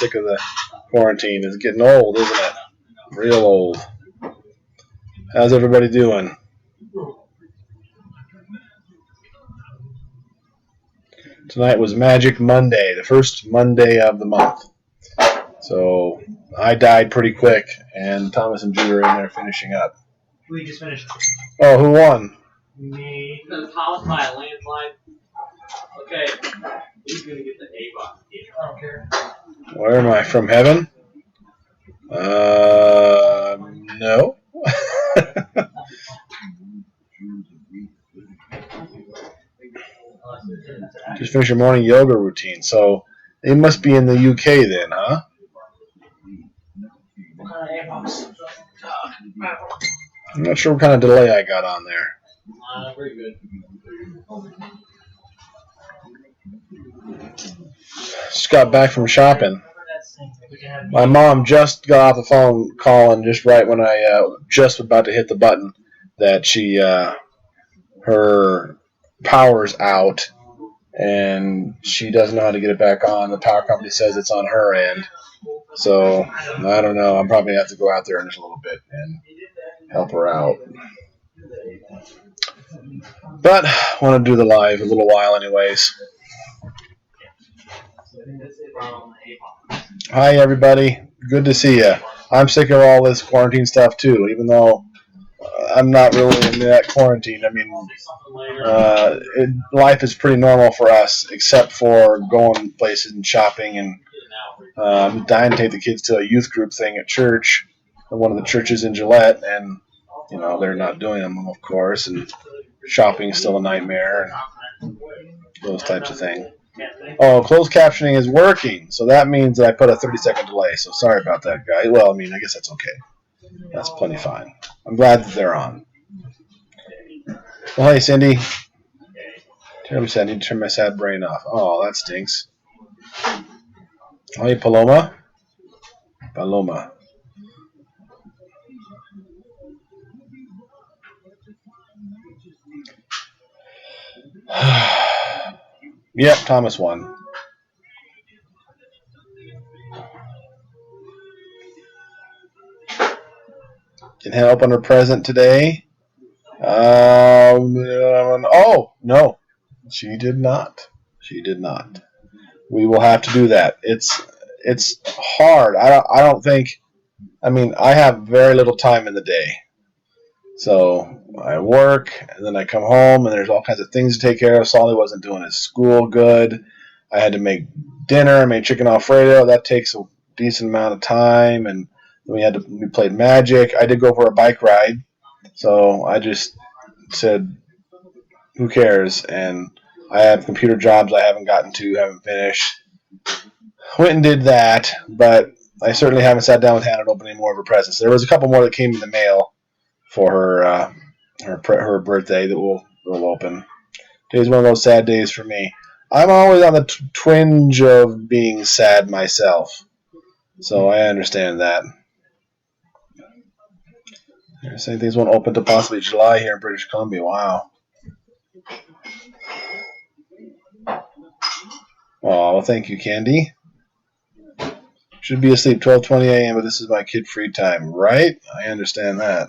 thick of the quarantine. It's getting old, isn't it? Real old. How's everybody doing? Tonight was Magic Monday, the first Monday of the month. So I died pretty quick, and Thomas and Drew are in there finishing up. We just finished. Oh, who won? Me. Thomas by a landslide. Okay. Who's going to get the A box? I don't care. Where am I? From heaven? No. Just finished your morning yoga routine. So it must be in the UK then, huh? I'm not sure what kind of delay I got on there. Very good. Just got back from shopping. My mom just got off the phone calling just right when I just about to hit the button that she her power's out and she doesn't know how to get it back on. The power company says it's on her end. So I don't know. I'm probably gonna have to go out there in just a little bit and help her out. But I want to do the live a little while anyways. Hi everybody, good to see you. I'm sick of all this quarantine stuff too, even though I'm not really into that quarantine. I mean, life is pretty normal for us, except for going places and shopping, and I'm dying to take the kids to a youth group thing at church, at one of the churches in Gillette, and you know they're not doing them, of course, and shopping is still a nightmare, and those types of things. Oh, closed captioning is working, so that means that I put a 30-second delay, so sorry about that, guy. Well, I mean, I guess that's okay. That's plenty fine. I'm glad that they're on. Well, hey, Cindy. Tell me, I need to turn my sad brain off. Oh, that stinks. Hey, Paloma. Paloma. Yep, Thomas won. Can Hannah open her present today? Oh, no. She did not. She did not. We will have to do that. It's hard. I don't think. I mean, I have very little time in the day. So I work, and then I come home, and there's all kinds of things to take care of. Solly wasn't doing his school good. I had to make dinner. I made chicken Alfredo. That takes a decent amount of time, and we played Magic. I did go for a bike ride, so I just said, who cares? And I have computer jobs I haven't gotten to, haven't finished. Went and did that, but I certainly haven't sat down with Hannah to open any more of her presents. There was a couple more that came in the mail for her birthday that we'll open. Today's one of those sad days for me. I'm always on the twinge of being sad myself, so I understand that. There's saying things won't open to possibly July here in British Columbia. Wow. Oh, well, thank you, Candy. Should be asleep 12:20 a.m., but this is my kid free time, right? I understand that.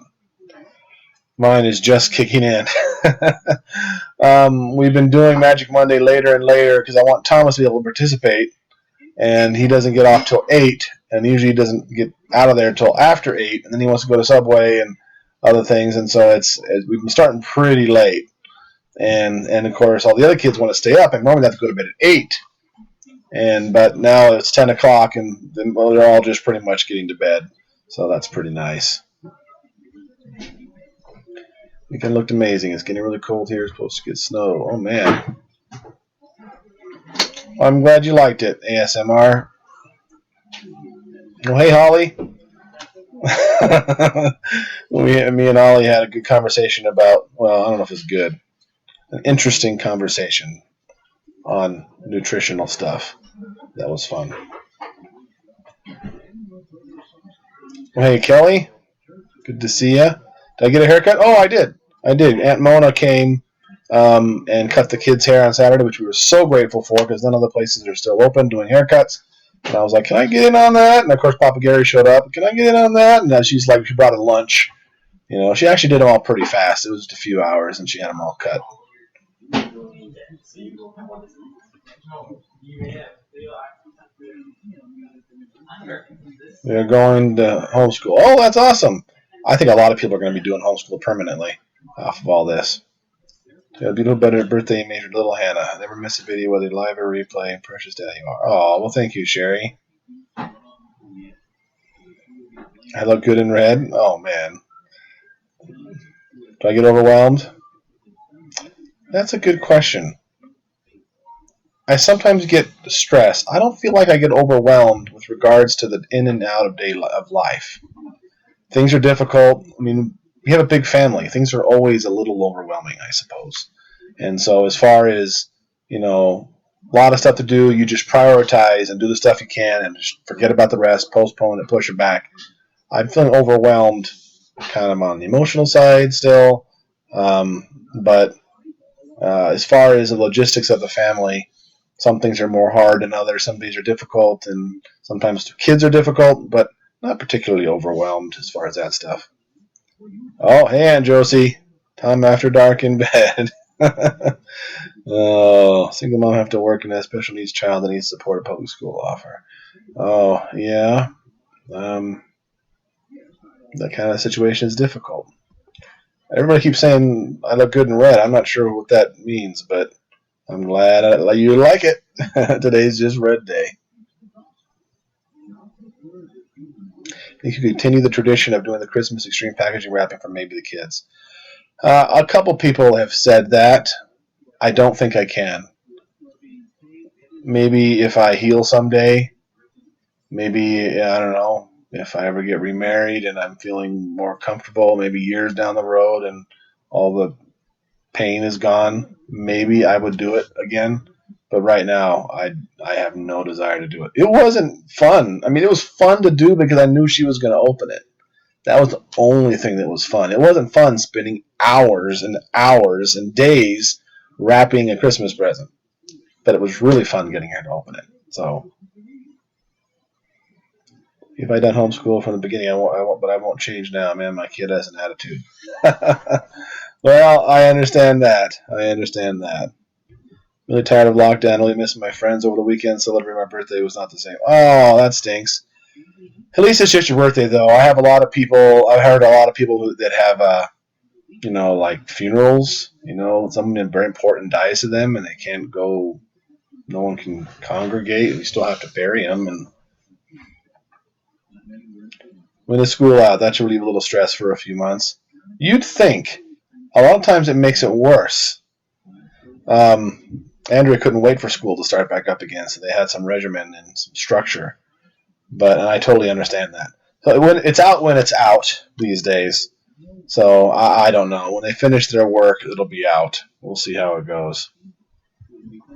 Mine is just kicking in. We've been doing Magic Monday later and later because I want Thomas to be able to participate, and he doesn't get off till 8, and usually he doesn't get out of there till after 8, and then he wants to go to Subway and other things, and so we've been starting pretty late, and of course all the other kids want to stay up, and normally they have to go to bed at 8, but now it's 10 o'clock, and they're all just pretty much getting to bed, so that's pretty nice. Weekend looked amazing. It's getting really cold here. It's supposed to get snow. Oh, man. I'm glad you liked it, ASMR. Well, hey, Holly. Me and Ollie had a good conversation about, well, I don't know if it's good, an interesting conversation on nutritional stuff. That was fun. Well, hey, Kelly. Good to see you. Did I get a haircut? Oh, I did. Aunt Mona came and cut the kids' hair on Saturday, which we were so grateful for because none of the places are still open doing haircuts. And I was like, can I get in on that? And of course, Papa Gary showed up. Can I get in on that? And she's like, she brought her lunch. You know, she actually did them all pretty fast. It was just a few hours, and she had them all cut. They're going to homeschool. Oh, that's awesome. I think a lot of people are going to be doing homeschool permanently off of all this. A beautiful birthday, Major Little Hannah. Never miss a video, whether live or replay. Precious dad you are. Oh, well, thank you, Sherry. I look good in red. Oh, man. Do I get overwhelmed? That's a good question. I sometimes get stressed. I don't feel like I get overwhelmed with regards to the in and out of life. Things are difficult. I mean, we have a big family. Things are always a little overwhelming, I suppose. And so as far as, you know, a lot of stuff to do, you just prioritize and do the stuff you can and just forget about the rest, postpone it, push it back. I'm feeling overwhelmed kind of on the emotional side still. But as far as the logistics of the family, some things are more hard than others. Some things are difficult, and sometimes the kids are difficult, but not particularly overwhelmed as far as that stuff. Oh, hey, Aunt Josie. Time after dark in bed. Oh, single mom have to work and a special needs child that needs support a public school offer. Oh, yeah. That kind of situation is difficult. Everybody keeps saying I look good in red. I'm not sure what that means, but I'm glad you like it. Today's just red day. I think you continue the tradition of doing the Christmas extreme packaging wrapping for maybe the kids. A couple people have said that. I don't think I can. Maybe if I heal someday, maybe, I don't know, if I ever get remarried and I'm feeling more comfortable, maybe years down the road and all the pain is gone, maybe I would do it again. But right now, I have no desire to do it. It wasn't fun. I mean, it was fun to do because I knew she was going to open it. That was the only thing that was fun. It wasn't fun spending hours and hours and days wrapping a Christmas present. But it was really fun getting her to open it. So if I done homeschool from the beginning, I won't, but I won't change now, man. My kid has an attitude. Well, I understand that. Really tired of lockdown. Really missing my friends over the weekend. Celebrating my birthday was not the same. Oh, that stinks. At least it's just your birthday, though. I have a lot of people. I've heard a lot of people that have, like funerals. Someone very important dies to them, and they can't go. No one can congregate. And you still have to bury them. And when is school out? That should relieve a little stress for a few months. You'd think. A lot of times it makes it worse. Andrea couldn't wait for school to start back up again, so they had some regimen and some structure. And I totally understand that. So when it's out these days. So I don't know. When they finish their work, it'll be out. We'll see how it goes.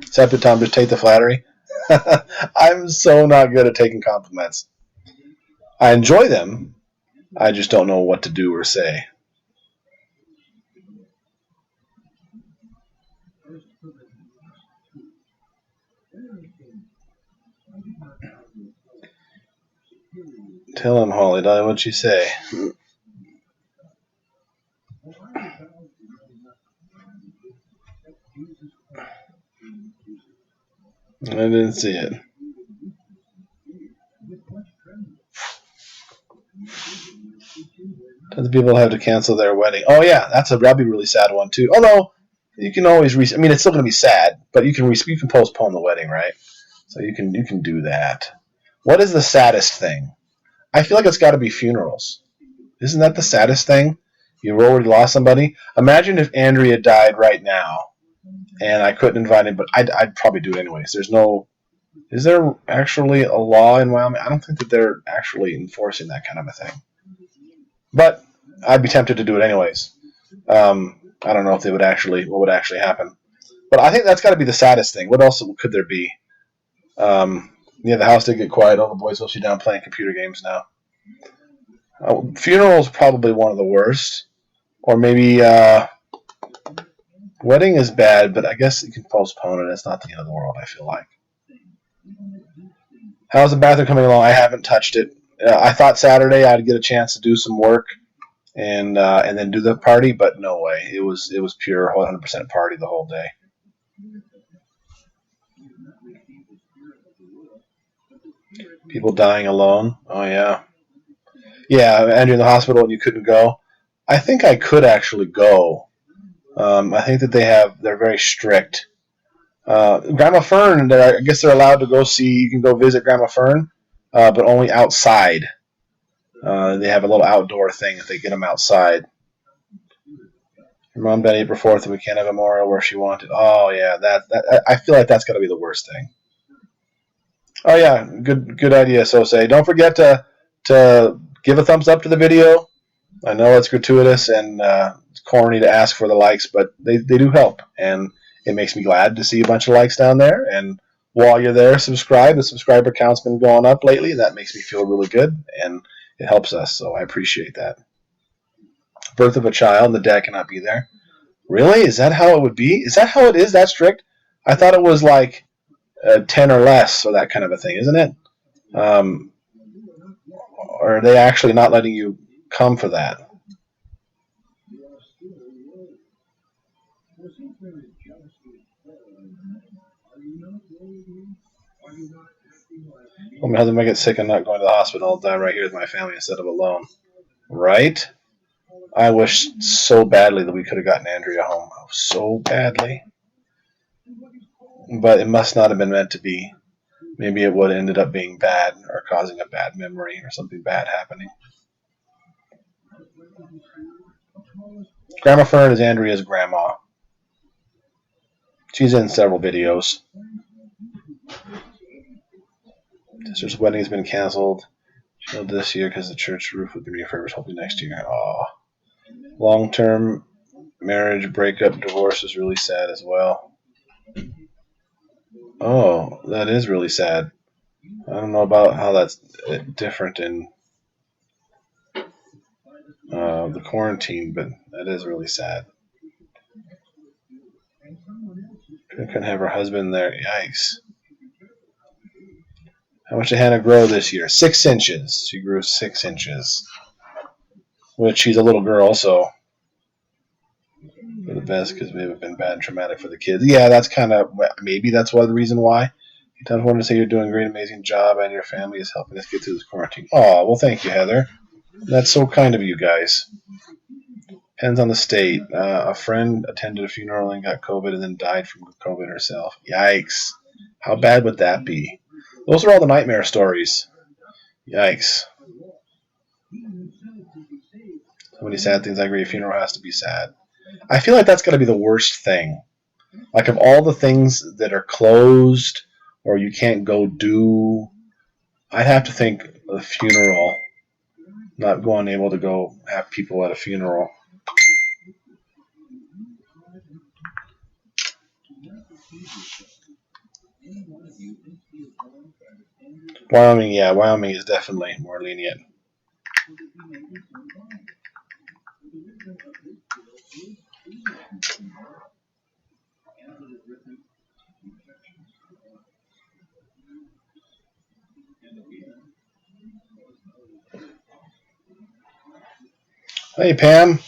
Except at time, just take the flattery. I'm so not good at taking compliments. I enjoy them. I just don't know what to do or say. Tell him, Holly. What'd you say? I didn't see it. Tons of people have to cancel their wedding. Oh yeah, that'd be a really sad one too. Although you can always it's still going to be sad, but you can postpone the wedding, right? So you can do that. What is the saddest thing? I feel like it's got to be funerals. Isn't that the saddest thing? You already lost somebody. Imagine if Andrea died right now, and I couldn't invite him, but I'd probably do it anyways. Is there actually a law in Wyoming? I don't think that they're actually enforcing that kind of a thing. But I'd be tempted to do it anyways. I don't know if what would actually happen. But I think that's got to be the saddest thing. What else could there be? The house did get quiet. All the boys will sit down playing computer games now. Funeral is probably one of the worst. Or maybe wedding is bad, but I guess you can postpone it. It's not the end of the world, I feel like. How's the bathroom coming along? I haven't touched it. I thought Saturday I'd get a chance to do some work and then do the party, but no way. It was pure 100% party the whole day. People dying alone. Oh yeah, yeah. And you're in the hospital and you couldn't go. I think I could actually go. I think that they're very strict. Grandma Fern, I guess they're allowed to go see. You can go visit Grandma Fern, but only outside. They have a little outdoor thing if they get them outside. Her mom died April 4th, and we can't have a memorial where she wanted. Oh yeah, that I feel like that's got to be the worst thing. Oh yeah, good idea. So say, don't forget to give a thumbs up to the video. I know it's gratuitous and it's corny to ask for the likes, but they do help, and it makes me glad to see a bunch of likes down there. And while you're there, subscribe. The subscriber count's been going up lately, and that makes me feel really good, and it helps us. So I appreciate that. Birth of a child, and the dad cannot be there. Really? Is that how it would be? Is that how it is? That strict? I thought it was like 10 or less, or that kind of a thing, isn't it? Or are they actually not letting you come for that? Well, my husband might get sick and not going to the hospital. I'll die right here with my family instead of alone. Right? I wish so badly that we could have gotten Andrea home. So badly. But it must not have been meant to be. Maybe it would have ended up being bad or causing a bad memory or something bad happening. Grandma Fern is Andrea's grandma. She's in several videos. Sister's wedding has been canceled this year because the church roof would be refurbished hopefully next year. Oh. Long-term marriage breakup, divorce is really sad as well. Oh, that is really sad. I don't know about how that's different in the quarantine, but that is really sad. Couldn't have her husband there. Yikes. How much did Hannah grow this year? 6 inches. She grew 6 inches. Which she's a little girl, so for the best because we have been bad and traumatic for the kids. Yeah, that's kind of maybe that's the reason why. I just wanted to say you're doing a great, amazing job, and your family is helping us get through this quarantine. Oh, well, thank you, Heather. That's so kind of you guys. Depends on the state. A friend attended a funeral and got COVID and then died from COVID herself. Yikes. How bad would that be? Those are all the nightmare stories. Yikes. So many sad things. I agree. A funeral has to be sad. I feel like that's got to be the worst thing. Like, of all the things that are closed or you can't go do, I'd have to think a funeral. Not going able to go have people at a funeral. Wyoming, yeah, Wyoming is definitely more lenient. Hey, Pam.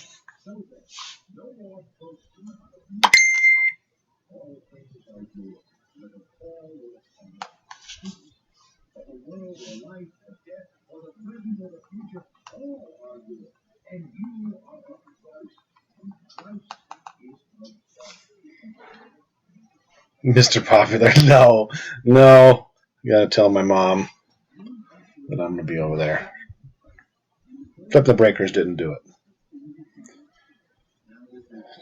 Mr. Popular. No. You gotta tell my mom that I'm gonna be over there. Except the breakers didn't do it.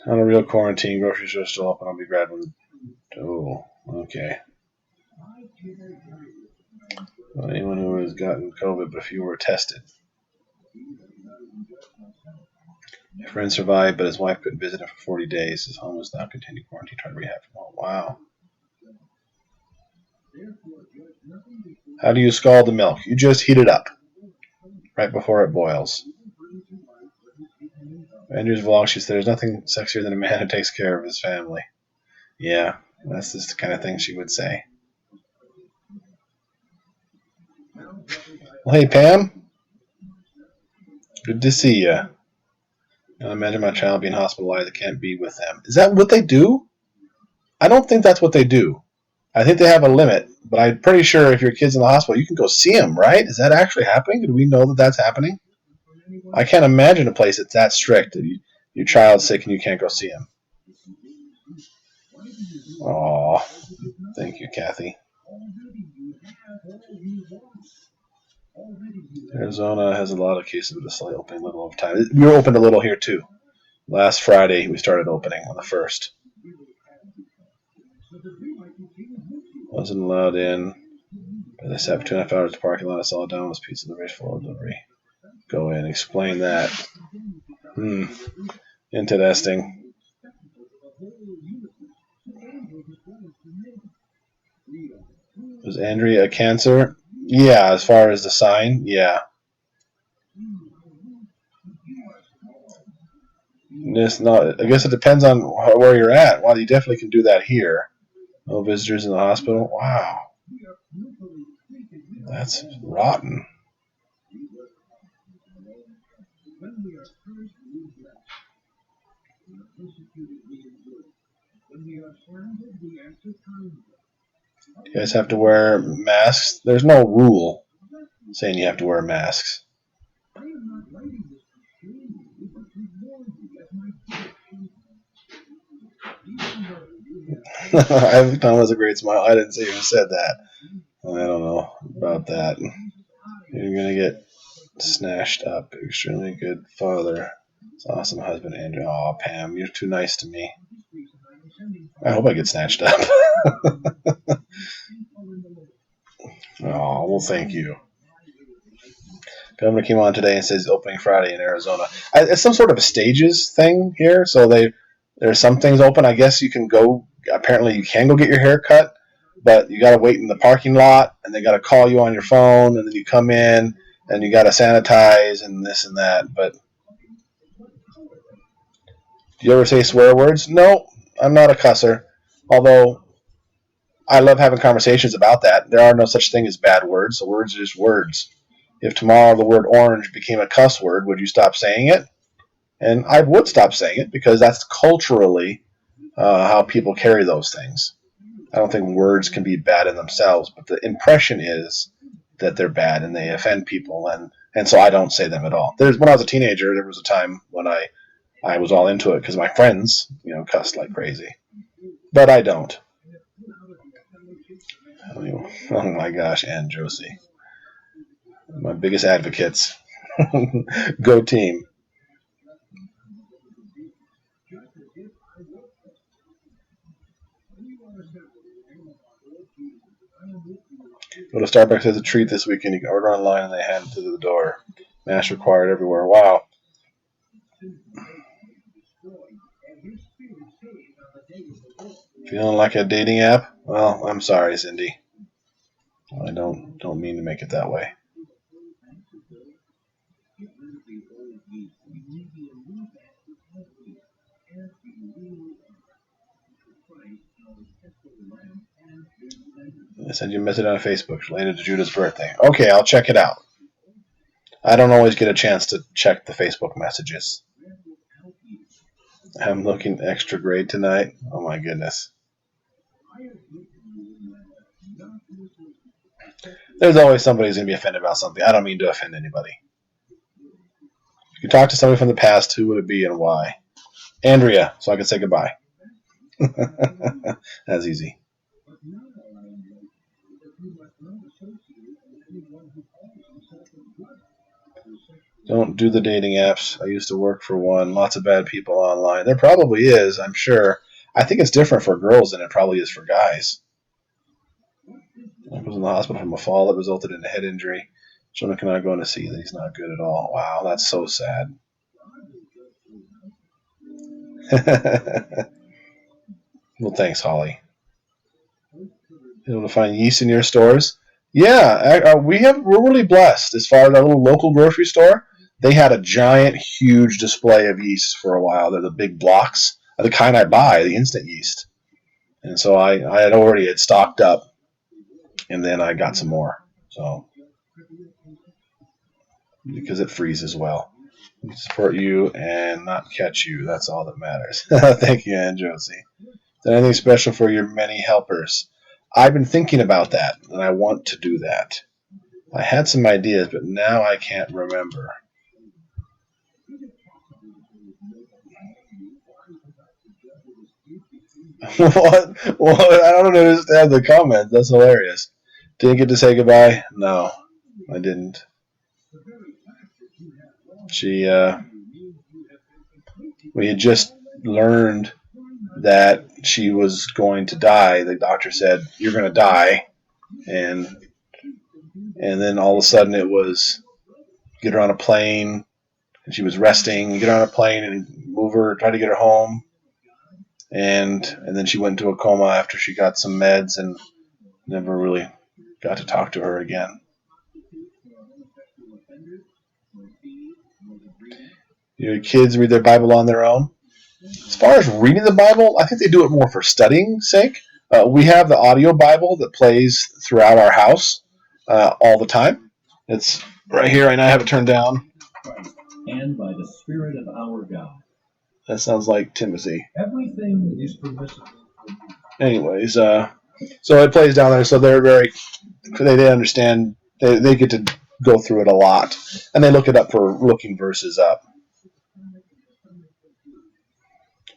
On a real quarantine, grocery stores still open. I'll be glad when. Oh, okay. Well, anyone who has gotten COVID, but few were tested. My friend survived, but his wife couldn't visit him for 40 days. His home is now continued quarantine, trying to rehab him. Oh, wow. How do you scald the milk? You just heat it up right before it boils. Andrew's vlog, she said, there's nothing sexier than a man who takes care of his family. Yeah, that's just the kind of thing she would say. Well, hey, Pam. Good to see you. I imagine my child being hospitalized. I can't be with them. Is that what they do? I don't think that's what they do. I think they have a limit, but I'm pretty sure if your kid's in the hospital, you can go see them, right? Is that actually happening? Do we know that that's happening? I can't imagine a place that's that strict. That your child's sick and you can't go see him. Oh, thank you, Kathy. Arizona has a lot of cases, but it's only opening a little over time. We were opened a little here too. Last Friday we started opening on the 1st. Wasn't allowed in. They sat for 2.5 hours in the parking lot. I saw Domino's pizza delivery for delivery. Go in, explain that. Interesting. Was Andrea a Cancer? Yeah, as far as the sign, yeah. I guess it depends on where you're at. Well, you definitely can do that here. No visitors in the hospital. Wow, that's rotten. You guys have to wear masks. There's no rule saying you have to wear masks. Every time was a great smile. I didn't say who said that. I don't know about that. You're gonna get snatched up. Extremely good father. It's awesome husband, Andrea. Oh, Pam, you're too nice to me. I hope I get snatched up. Oh, well, thank you. Governor came on today and says opening Friday in Arizona. It's some sort of a stages thing here. So there's some things open. I guess you can go. Apparently, you can go get your hair cut, but you got to wait in the parking lot, and they got to call you on your phone, and then you come in, and you got to sanitize and this and that. But do you ever say swear words? No, I'm not a cusser. Although I love having conversations about that. There are no such thing as bad words. The words are just words. If tomorrow the word orange became a cuss word, would you stop saying it? And I would stop saying it because that's culturally how people carry those things. I don't think words can be bad in themselves, but the impression is that they're bad and they offend people, and so I don't say them at all. When I was a teenager, there was a time when I was all into it because my friends, cussed like crazy, but I don't. Oh my gosh, and Josie, my biggest advocates. Go team. Go to Starbucks as a treat this weekend. You can order online and they hand it to the door. Mask required everywhere. Wow. Feeling like a dating app? Well, I'm sorry, Cindy. I don't mean to make it that way. I sent you a message on Facebook related to Judah's birthday. Okay, I'll check it out. I don't always get a chance to check the Facebook messages. I'm looking extra great tonight. Oh my goodness. There's always somebody who's going to be offended about something. I don't mean to offend anybody. If you talk to somebody from the past, who would it be and why? Andrea, so I can say goodbye. That's easy. Don't do the dating apps. I used to work for one. Lots of bad people online. There probably is, I'm sure. I think it's different for girls than it probably is for guys. I was in the hospital from a fall that resulted in a head injury. Jonah cannot go in to see that he's not good at all. Wow, that's so sad. Well, thanks, Holly. Able to find yeast in your stores? Yeah, we're really blessed as far as our little local grocery store. They had a giant, huge display of yeast for a while. They're the big blocks, the kind I buy, the instant yeast. And so I had already stocked up, and then I got some more. So because it freezes well. Support you and not catch you. That's all that matters. Thank you, Aunt Josie. Is there anything special for your many helpers? I've been thinking about that, and I want to do that. I had some ideas, but now I can't remember. What? What? I don't understand the comment. That's hilarious. Didn't get to say goodbye? No, I didn't. She, we had just learned that she was going to die. The doctor said, "You're going to die," and then all of a sudden it was get her on a plane, and she was resting. Get her on a plane and move her, try to get her home, and then she went into a coma after she got some meds and never really got to talk to her again. Your kids read their Bible on their own? As far as reading the Bible, I think they do it more for studying sake. We have the audio Bible that plays throughout our house all the time. It's right here, and I have it turned down. And by the Spirit of our God. That sounds like Timothy. Everything is permissible. Anyways, so it plays down there, so they're they understand, they get to go through it a lot, and they look it up for looking verses up.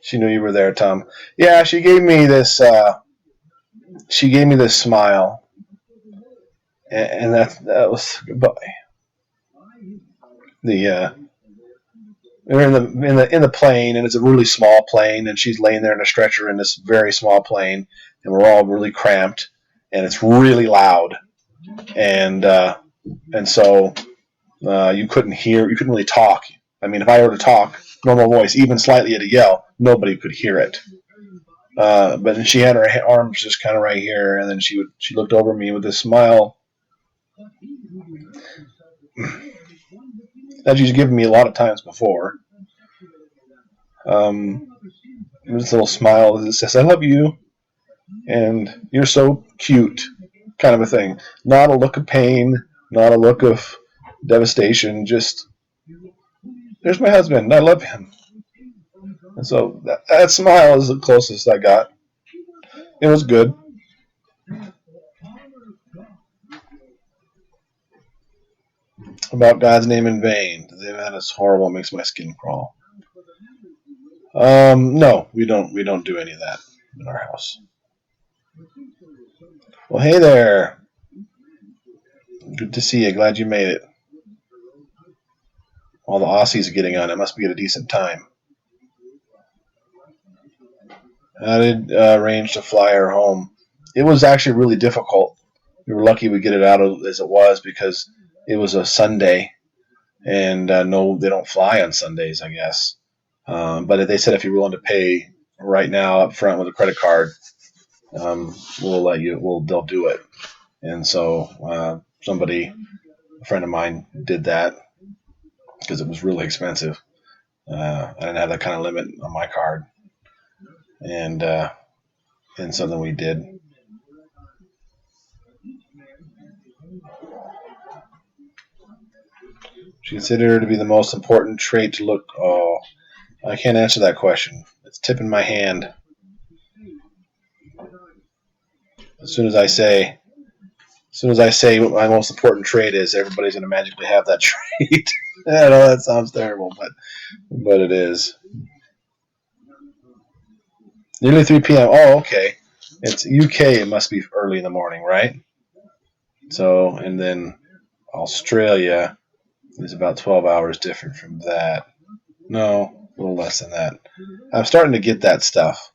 She knew you were there, Tom. Yeah, she gave me this. She gave me this smile, and that was goodbye. We're in the plane, and it's a really small plane, and she's laying there in a stretcher in this very small plane, and we're all really cramped, and it's really loud, and so you couldn't really talk. I mean, if I were to talk normal voice, even slightly at a yell, nobody could hear it. But she had her arms just kind of right here, and then she looked over me with a smile. That she's given me a lot of times before. This little smile that says, "I love you," and "You're so cute," kind of a thing. Not a look of pain, not a look of devastation, just, "There's my husband, I love him." And so that smile is the closest I got. It was good. About God's name in vain. That is horrible. It makes my skin crawl. No, we don't do any of that in our house. Well, hey there. Good to see you. Glad you made it. All the Aussies are getting on. It must be at a decent time. I did arrange to fly her home. It was actually really difficult. We were lucky we get it out as it was because it was a Sunday, and no, they don't fly on Sundays, I guess. But they said if you're willing to pay right now up front with a credit card, we'll let you. They'll do it. And so a friend of mine, did that because it was really expensive. I didn't have that kind of limit on my card, and so then we did. She considered it to be the most important trait to look. Oh, I can't answer that question. It's tipping my hand. As soon as I say what my most important trait is, everybody's going to magically have that trait. I know that sounds terrible, but it is. Nearly 3 p.m. Oh, okay. It's UK. It must be early in the morning, right? So, and then Australia is about 12 hours different from that. No, a little less than that. I'm starting to get that stuff.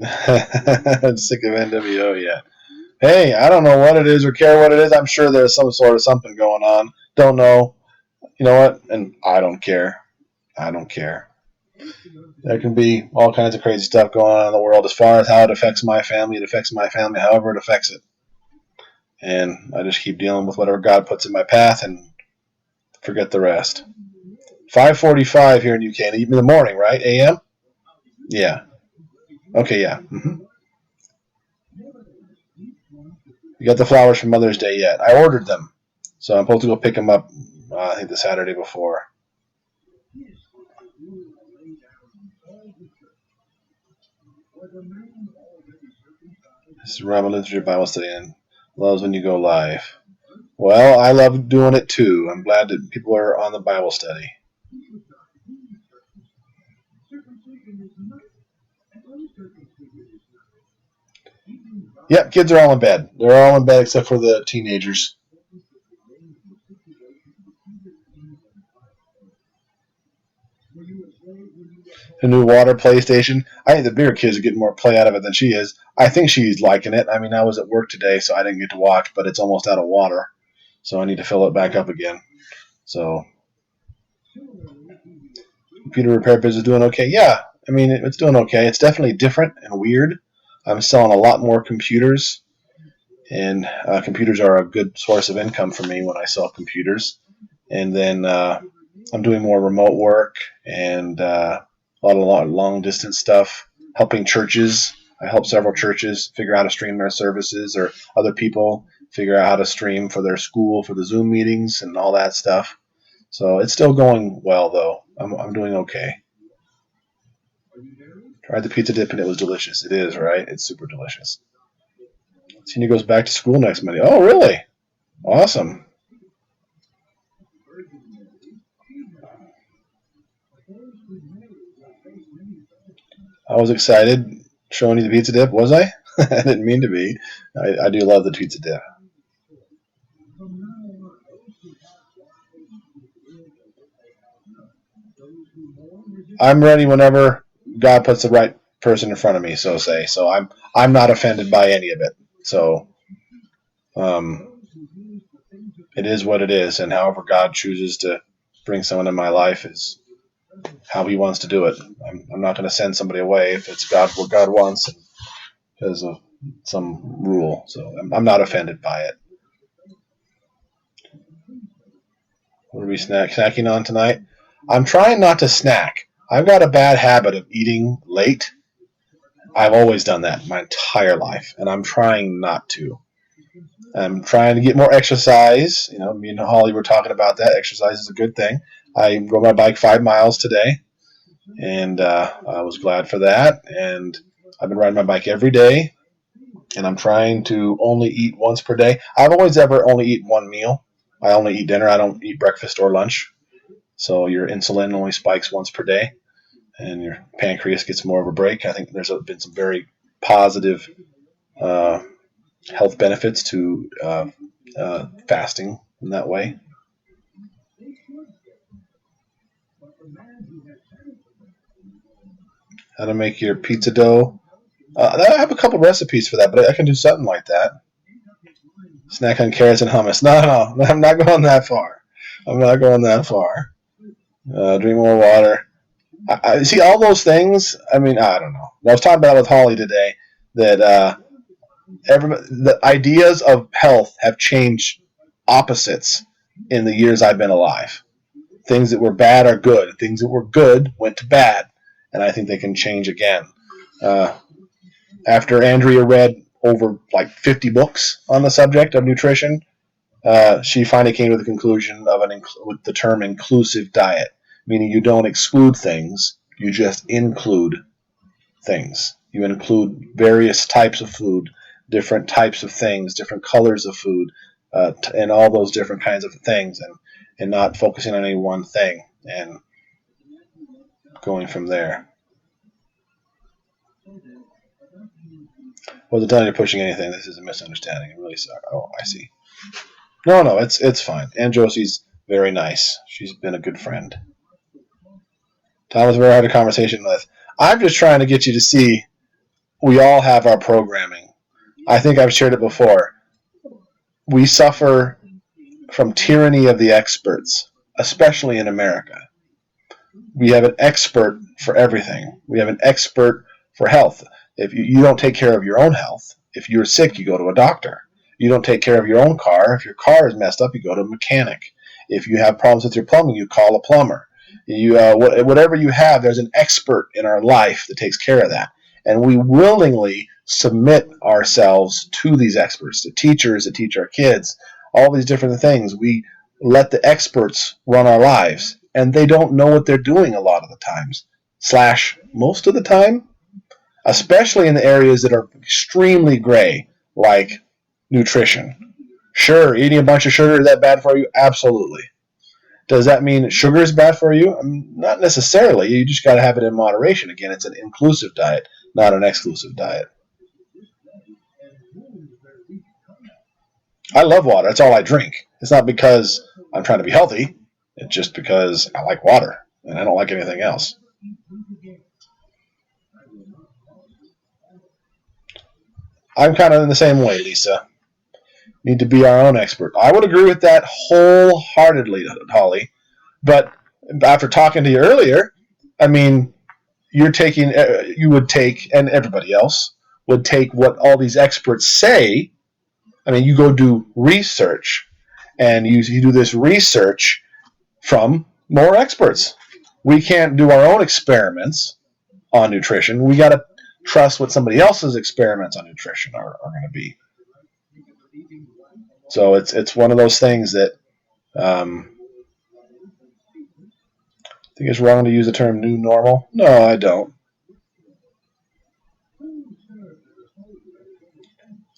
I'm sick of NWO yet. Hey, I don't know what it is or care what it is. I'm sure there's some sort of something going on. Don't know. You know what? And I don't care. I don't care. There can be all kinds of crazy stuff going on in the world as far as how it affects my family. It affects my family however it affects it. And I just keep dealing with whatever God puts in my path and forget the rest. 5:45 here in UK, in the morning, right? AM? Yeah. Okay, yeah. You got the flowers for Mother's Day yet? I ordered them. So I'm supposed to go pick them up, I think the Saturday before. This is Robin Luther Bible Study and loves when you go live. Well, I love doing it too. I'm glad that people are on the Bible study. Yep, kids are all in bed. They're all in bed except for the teenagers. The new water PlayStation. I think the bigger kids are getting more play out of it than she is. I think she's liking it. I mean, I was at work today, so I didn't get to watch, but it's almost out of water. So I need to fill it back up again. So, computer repair business is doing okay. Yeah, I mean, it's doing okay. It's definitely different and weird. I'm selling a lot more computers, and computers are a good source of income for me when I sell computers. And then I'm doing more remote work and a lot of long distance stuff, helping churches. I help several churches figure out how to stream their services, or other people figure out how to stream for their school, for the Zoom meetings and all that stuff. So it's still going well, though. I'm doing okay. Tried the pizza dip and it was delicious. It is, right? It's super delicious. Senior goes back to school next Monday. Oh, really? Awesome. I was excited showing you the pizza dip, was I? I didn't mean to be. I do love the pizza dip. I'm ready whenever God puts the right person in front of me, so say. So I'm not offended by any of it. So it is what it is, and however God chooses to bring someone in my life is how He wants to do it. I'm not going to send somebody away if it's God what God wants because of some rule. So I'm not offended by it. What are we snacking on tonight? I'm trying not to snack. I've got a bad habit of eating late. I've always done that my entire life, and I'm trying not to. I'm trying to get more exercise. You know, me and Holly were talking about that. Exercise is a good thing. I rode my bike 5 miles today, and I was glad for that. And I've been riding my bike every day, and I'm trying to only eat once per day. I've always ever only eat one meal. I only eat dinner. I don't eat breakfast or lunch. So your insulin only spikes once per day, and your pancreas gets more of a break. I think there's been some very positive health benefits to fasting in that way. How to make your pizza dough. I have a couple recipes for that, but I can do something like that. Snack on carrots and hummus. No, I'm not going that far. I'm not going that far. Drink more water. I see all those things. I mean, I don't know. I was talking about it with Holly today that the ideas of health have changed opposites in the years I've been alive. Things that were bad are good. Things that were good went to bad, and I think they can change again. After Andrea read over like 50 books on the subject of nutrition, she finally came to the conclusion of with the term inclusive diet, meaning you don't exclude things, you just include things. You include various types of food, different types of things, different colors of food, and all those different kinds of things, and not focusing on any one thing and going from there. Wasn't telling you pushing anything. This is a misunderstanding. I'm really sorry. Oh, I see. No, it's fine. Aunt Josie's very nice. She's been a good friend. Thomas Vera had a conversation with. I'm just trying to get you to see we all have our programming. I think I've shared it before. We suffer from tyranny of the experts, especially in America. We have an expert for everything. We have an expert for health. If you don't take care of your own health, if you're sick, you go to a doctor. You don't take care of your own car. If your car is messed up, you go to a mechanic. If you have problems with your plumbing, you call a plumber. Whatever you have, there's an expert in our life that takes care of that. And we willingly submit ourselves to these experts, to teachers that teach our kids, all these different things. We let the experts run our lives, and they don't know what they're doing a lot of the times, / most of the time, especially in the areas that are extremely gray, like nutrition. Sure, eating a bunch of sugar, is that bad for you? Absolutely. Does that mean sugar is bad for you? Not necessarily. You just got to have it in moderation. Again, it's an inclusive diet, not an exclusive diet. I love water. That's all I drink. It's not because I'm trying to be healthy. It's just because I like water, and I don't like anything else. I'm kind of in the same way, Lisa. Need to be our own expert. I would agree with that wholeheartedly, Holly. But after talking to you earlier, I mean, you would take, and everybody else would take what all these experts say. I mean, you go do research, and you do this research from more experts. We can't do our own experiments on nutrition. We got to trust what somebody else's experiments on nutrition are going to be. So it's one of those things that I think it's wrong to use the term new normal. No, I don't.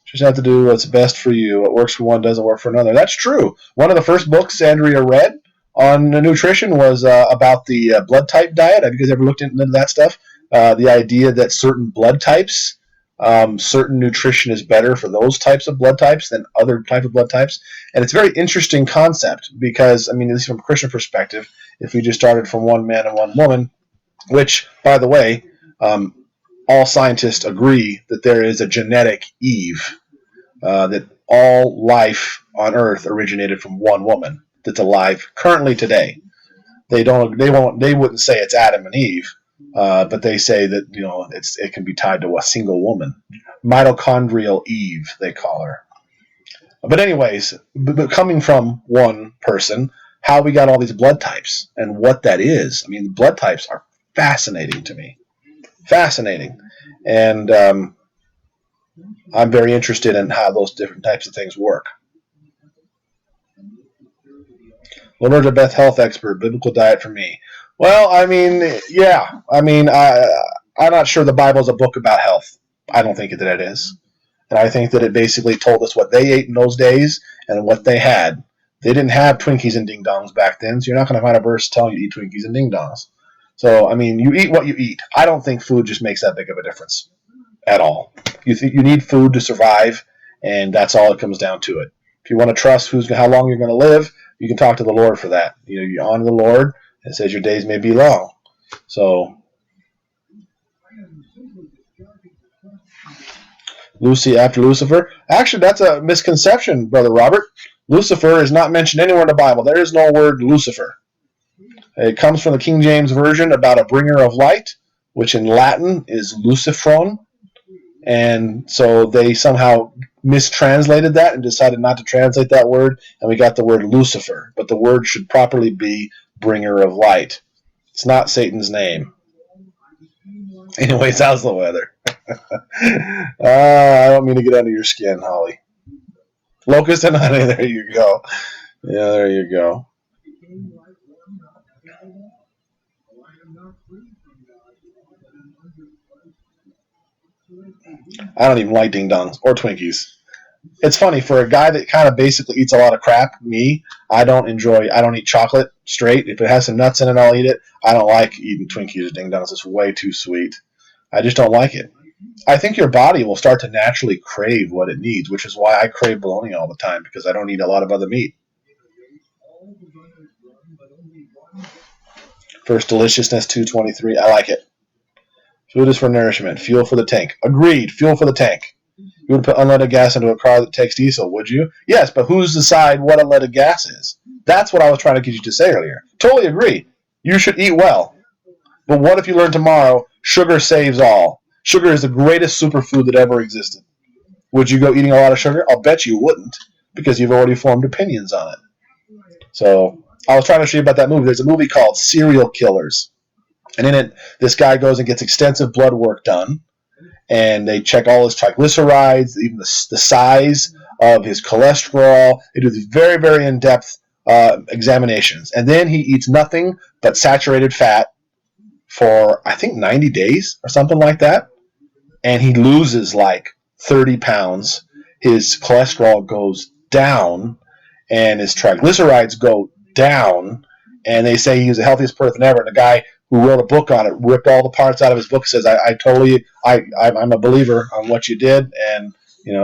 Just have to do what's best for you. What works for one doesn't work for another. That's true. One of the first books Andrea read on nutrition was about the blood type diet. Have you guys ever looked into that stuff? The idea that certain blood types, certain nutrition is better for those types of blood types than other types of blood types. And it's a very interesting concept because, I mean, at least from a Christian perspective, if we just started from one man and one woman, which, by the way, all scientists agree that there is a genetic Eve, that all life on Earth originated from one woman that's alive currently today. They wouldn't say it's Adam and Eve, but they say that it can be tied to a single woman, mitochondrial Eve they call her. But anyways, but coming from one person, how we got all these blood types and what that is. I mean, blood types are fascinating to me. Fascinating. And I'm very interested in how those different types of things work. Leonard's a Beth health expert, biblical diet for me. Well, I mean, yeah. I mean, I'm not sure the Bible's a book about health. I don't think that it is. And I think that it basically told us what they ate in those days and what they had. They didn't have Twinkies and Ding Dongs back then, so you're not going to find a verse telling you to eat Twinkies and Ding Dongs. So, I mean, you eat what you eat. I don't think food just makes that big of a difference at all. You need food to survive, and that's all it comes down to it. If you want to trust how long you're going to live, you can talk to the Lord for that. You honor the Lord. It says your days may be long. So, Lucy after Lucifer. Actually, that's a misconception, Brother Robert. Lucifer is not mentioned anywhere in the Bible. There is no word Lucifer. It comes from the King James Version about a bringer of light, which in Latin is Lucifron. And so they somehow mistranslated that and decided not to translate that word, and we got the word Lucifer. But the word should properly be bringer of light. It's not Satan's name. Anyways, how's the weather? I don't mean to get under your skin, Holly. Locust and honey, there you go. Yeah, there you go. I don't even like Ding Dongs or Twinkies. It's funny, for a guy that kind of basically eats a lot of crap, me, I don't eat chocolate straight. If it has some nuts in it, I'll eat it. I don't like eating Twinkies or Ding Dongs. It's way too sweet. I just don't like it. I think your body will start to naturally crave what it needs, which is why I crave bologna all the time, because I don't eat a lot of other meat. First Deliciousness 223, I like it. Food is for nourishment, fuel for the tank. Agreed, fuel for the tank. You would put unleaded gas into a car that takes diesel, would you? Yes, but who's decide what unleaded gas is? That's what I was trying to get you to say earlier. Totally agree. You should eat well. But what if you learn tomorrow sugar saves all? Sugar is the greatest superfood that ever existed. Would you go eating a lot of sugar? I'll bet you wouldn't, because you've already formed opinions on it. So I was trying to show you about that movie. There's a movie called Serial Killers. And in it, this guy goes and gets extensive blood work done. And they check all his triglycerides, even the size of his cholesterol. They do these very, very in-depth examinations. And then he eats nothing but saturated fat for, I think, 90 days or something like that. And he loses like 30 pounds. His cholesterol goes down, and his triglycerides go down. And they say he was the healthiest person ever. And the guy who wrote a book on it ripped all the parts out of his book. Says, I'm a believer on what you did, and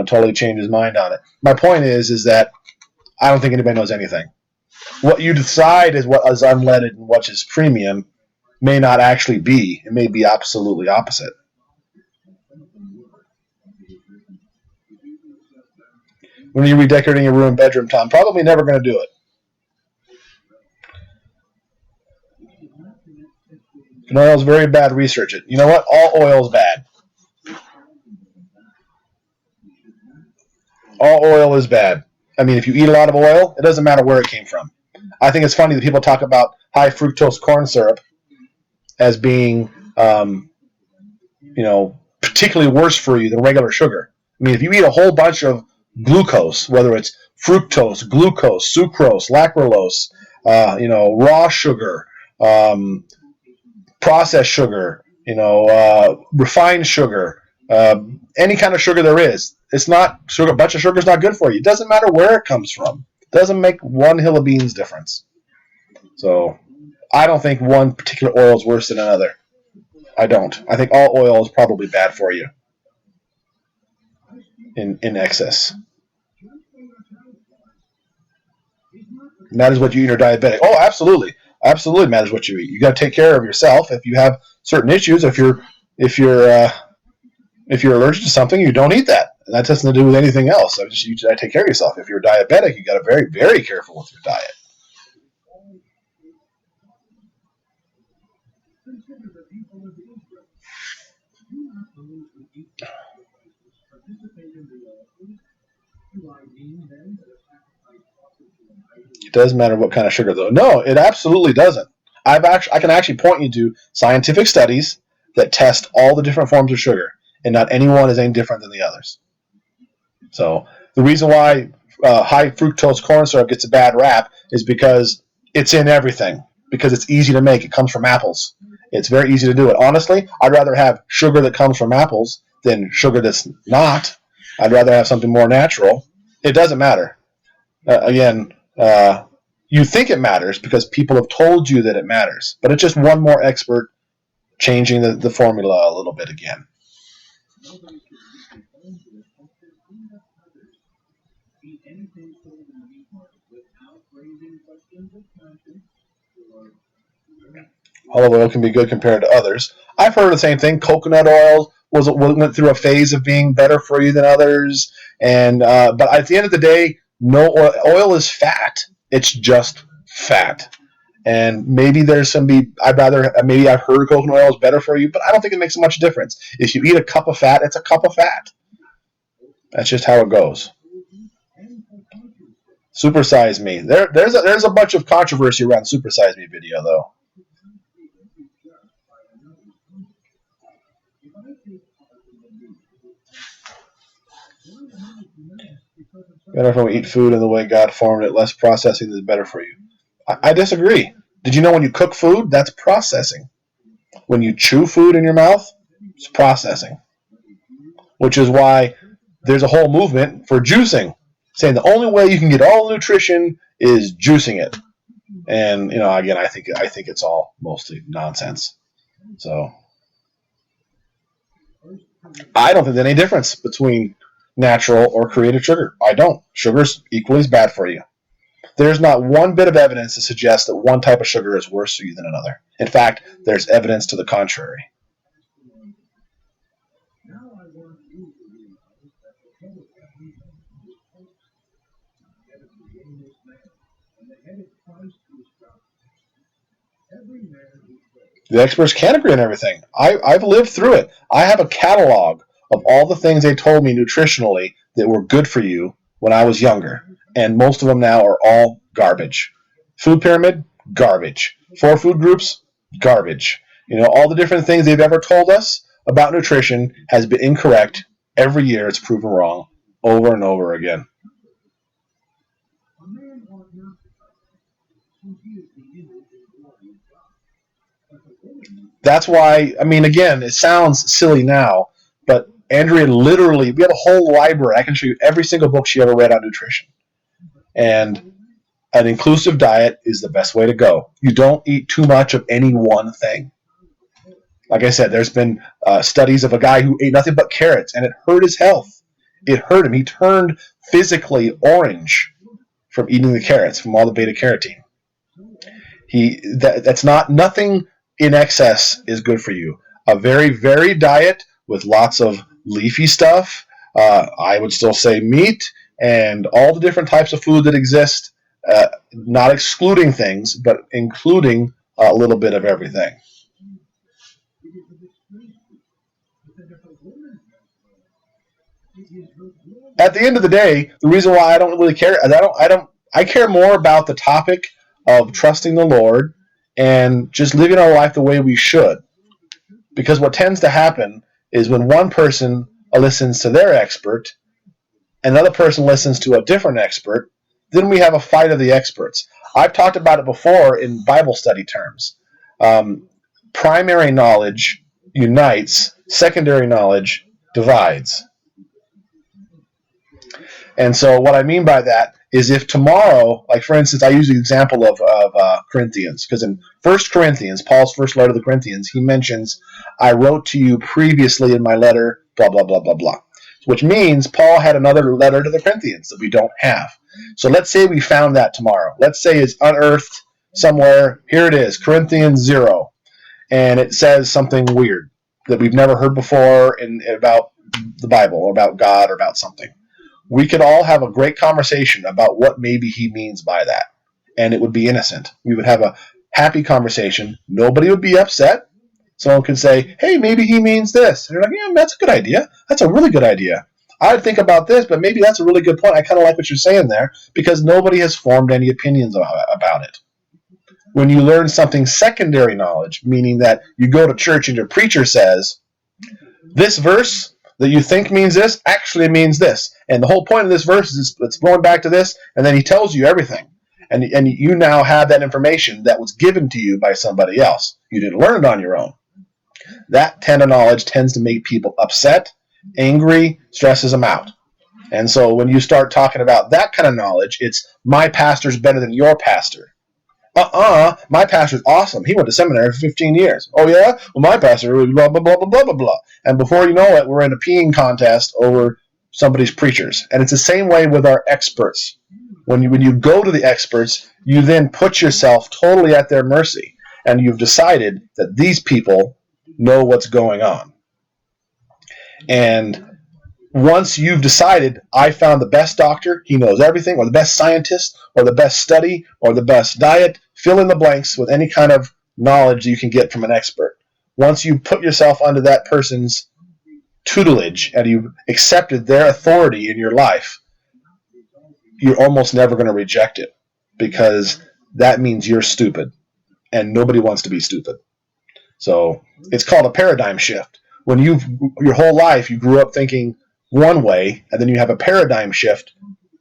totally changed his mind on it. My point is that I don't think anybody knows anything. What you decide is what is unleaded and what is premium may not actually be. It may be absolutely opposite. When are you redecorating your room and bedroom, Tom? Probably never going to do it. Oil is very bad. Research it. You know what? All oil is bad. All oil is bad. I mean, if you eat a lot of oil, it doesn't matter where it came from. I think it's funny that people talk about high fructose corn syrup as being, particularly worse for you than regular sugar. I mean, if you eat a whole bunch of glucose, whether it's fructose, glucose, sucrose, lactulose, raw sugar, processed sugar, refined sugar, any kind of sugar there is, it's not sugar. A bunch of sugar is not good for you. It doesn't matter where it comes from. It doesn't make one hill of beans difference. So I don't think one particular oil is worse than another. I don't. I think all oil is probably bad for you in excess. Matters what you eat or diabetic. Oh, absolutely. Absolutely matters what you eat. You got to take care of yourself. If you have certain issues, if you're allergic to something, you don't eat that. And that has nothing to do with anything else. You got to take care of yourself. If you're diabetic, you got to be very, very careful with your diet. It doesn't matter what kind of sugar, though. No, it absolutely doesn't. I can actually point you to scientific studies that test all the different forms of sugar, and not any one is any different than the others. So the reason why high fructose corn syrup gets a bad rap is because it's in everything, because it's easy to make. It comes from apples. It's very easy to do it. Honestly, I'd rather have sugar that comes from apples than sugar that's not. I'd rather have something more natural. It doesn't matter. You think it matters because people have told you that it matters, but it's just one more expert changing the formula a little bit again. Olive oil can be good compared to others. I've heard the same thing. Coconut oil went through a phase of being better for you than others, but at the end of the day, no oil is fat. It's just fat. And maybe there's maybe I've heard coconut oil is better for you, but I don't think it makes much difference. If you eat a cup of fat, it's a cup of fat. That's just how it goes. Supersize Me. There's a bunch of controversy around Supersize Me video, though. Better if we eat food in the way God formed it. Less processing is better for you. I disagree. Did you know when you cook food, that's processing? When you chew food in your mouth, it's processing. Which is why there's a whole movement for juicing, saying the only way you can get all the nutrition is juicing it. And again, I think it's all mostly nonsense. So I don't think there's any difference between natural or created sugar. I don't. Sugar's equally as bad for you. There's not one bit of evidence to suggest that one type of sugar is worse for you than another. In fact, there's evidence to the contrary. The experts can't agree on everything. I've lived through it. I have a catalog of all the things they told me nutritionally that were good for you when I was younger, and most of them now are all garbage. Food pyramid, garbage. 4 food groups, garbage. All the different things they've ever told us about nutrition has been incorrect. Every year it's proven wrong over and over again. That's why, again, it sounds silly now, but Andrea literally, we have a whole library. I can show you every single book she ever read on nutrition. And an inclusive diet is the best way to go. You don't eat too much of any one thing. Like I said, there's been studies of a guy who ate nothing but carrots, and it hurt his health. It hurt him. He turned physically orange from eating the carrots, from all the beta carotene. That's nothing in excess is good for you. A very varied diet with lots of leafy stuff. I would still say meat and all the different types of food that exist, not excluding things, but including a little bit of everything. At the end of the day, the reason why I don't really care is I care more about the topic of trusting the Lord and just living our life the way we should. Because what tends to happen is when one person listens to their expert, another person listens to a different expert, then we have a fight of the experts. I've talked about it before in Bible study terms. Primary knowledge unites, secondary knowledge divides. And so what I mean by that is if tomorrow, like for instance, I use the example of Corinthians, because in 1 Corinthians, Paul's first letter to the Corinthians, he mentions, I wrote to you previously in my letter, blah, blah, blah, blah, blah. Which means Paul had another letter to the Corinthians that we don't have. So let's say we found that tomorrow. Let's say it's unearthed somewhere. Here it is, Corinthians 0. And it says something weird that we've never heard before about the Bible or about God or about something. We could all have a great conversation about what maybe he means by that. And it would be innocent. We would have a happy conversation. Nobody would be upset. Someone could say, hey, maybe he means this. And you're like, yeah, that's a good idea. That's a really good idea. I'd think about this, but maybe that's a really good point. I kind of like what you're saying there, because nobody has formed any opinions about it. When you learn something secondary knowledge, meaning that you go to church and your preacher says, this verse that you think means this actually means this. And the whole point of this verse is it's going back to this, and then he tells you everything. And you now have that information that was given to you by somebody else. You didn't learn it on your own. That kind of knowledge tends to make people upset, angry, stresses them out. And so when you start talking about that kind of knowledge, it's my pastor's better than your pastor. My pastor's awesome. He went to seminary for 15 years. Oh, yeah? Well, my pastor, blah, blah, blah, blah, blah, blah, blah. And before you know it, we're in a peeing contest over somebody's preachers. And it's the same way with our experts. When you go to the experts, you then put yourself totally at their mercy. And you've decided that these people know what's going on. And once you've decided, I found the best doctor, he knows everything, or the best scientist, or the best study, or the best diet, fill in the blanks with any kind of knowledge you can get from an expert. Once you put yourself under that person's tutelage and you've accepted their authority in your life, you're almost never going to reject it, because that means you're stupid, and nobody wants to be stupid. So it's called a paradigm shift. When your whole life you grew up thinking one way, and then you have a paradigm shift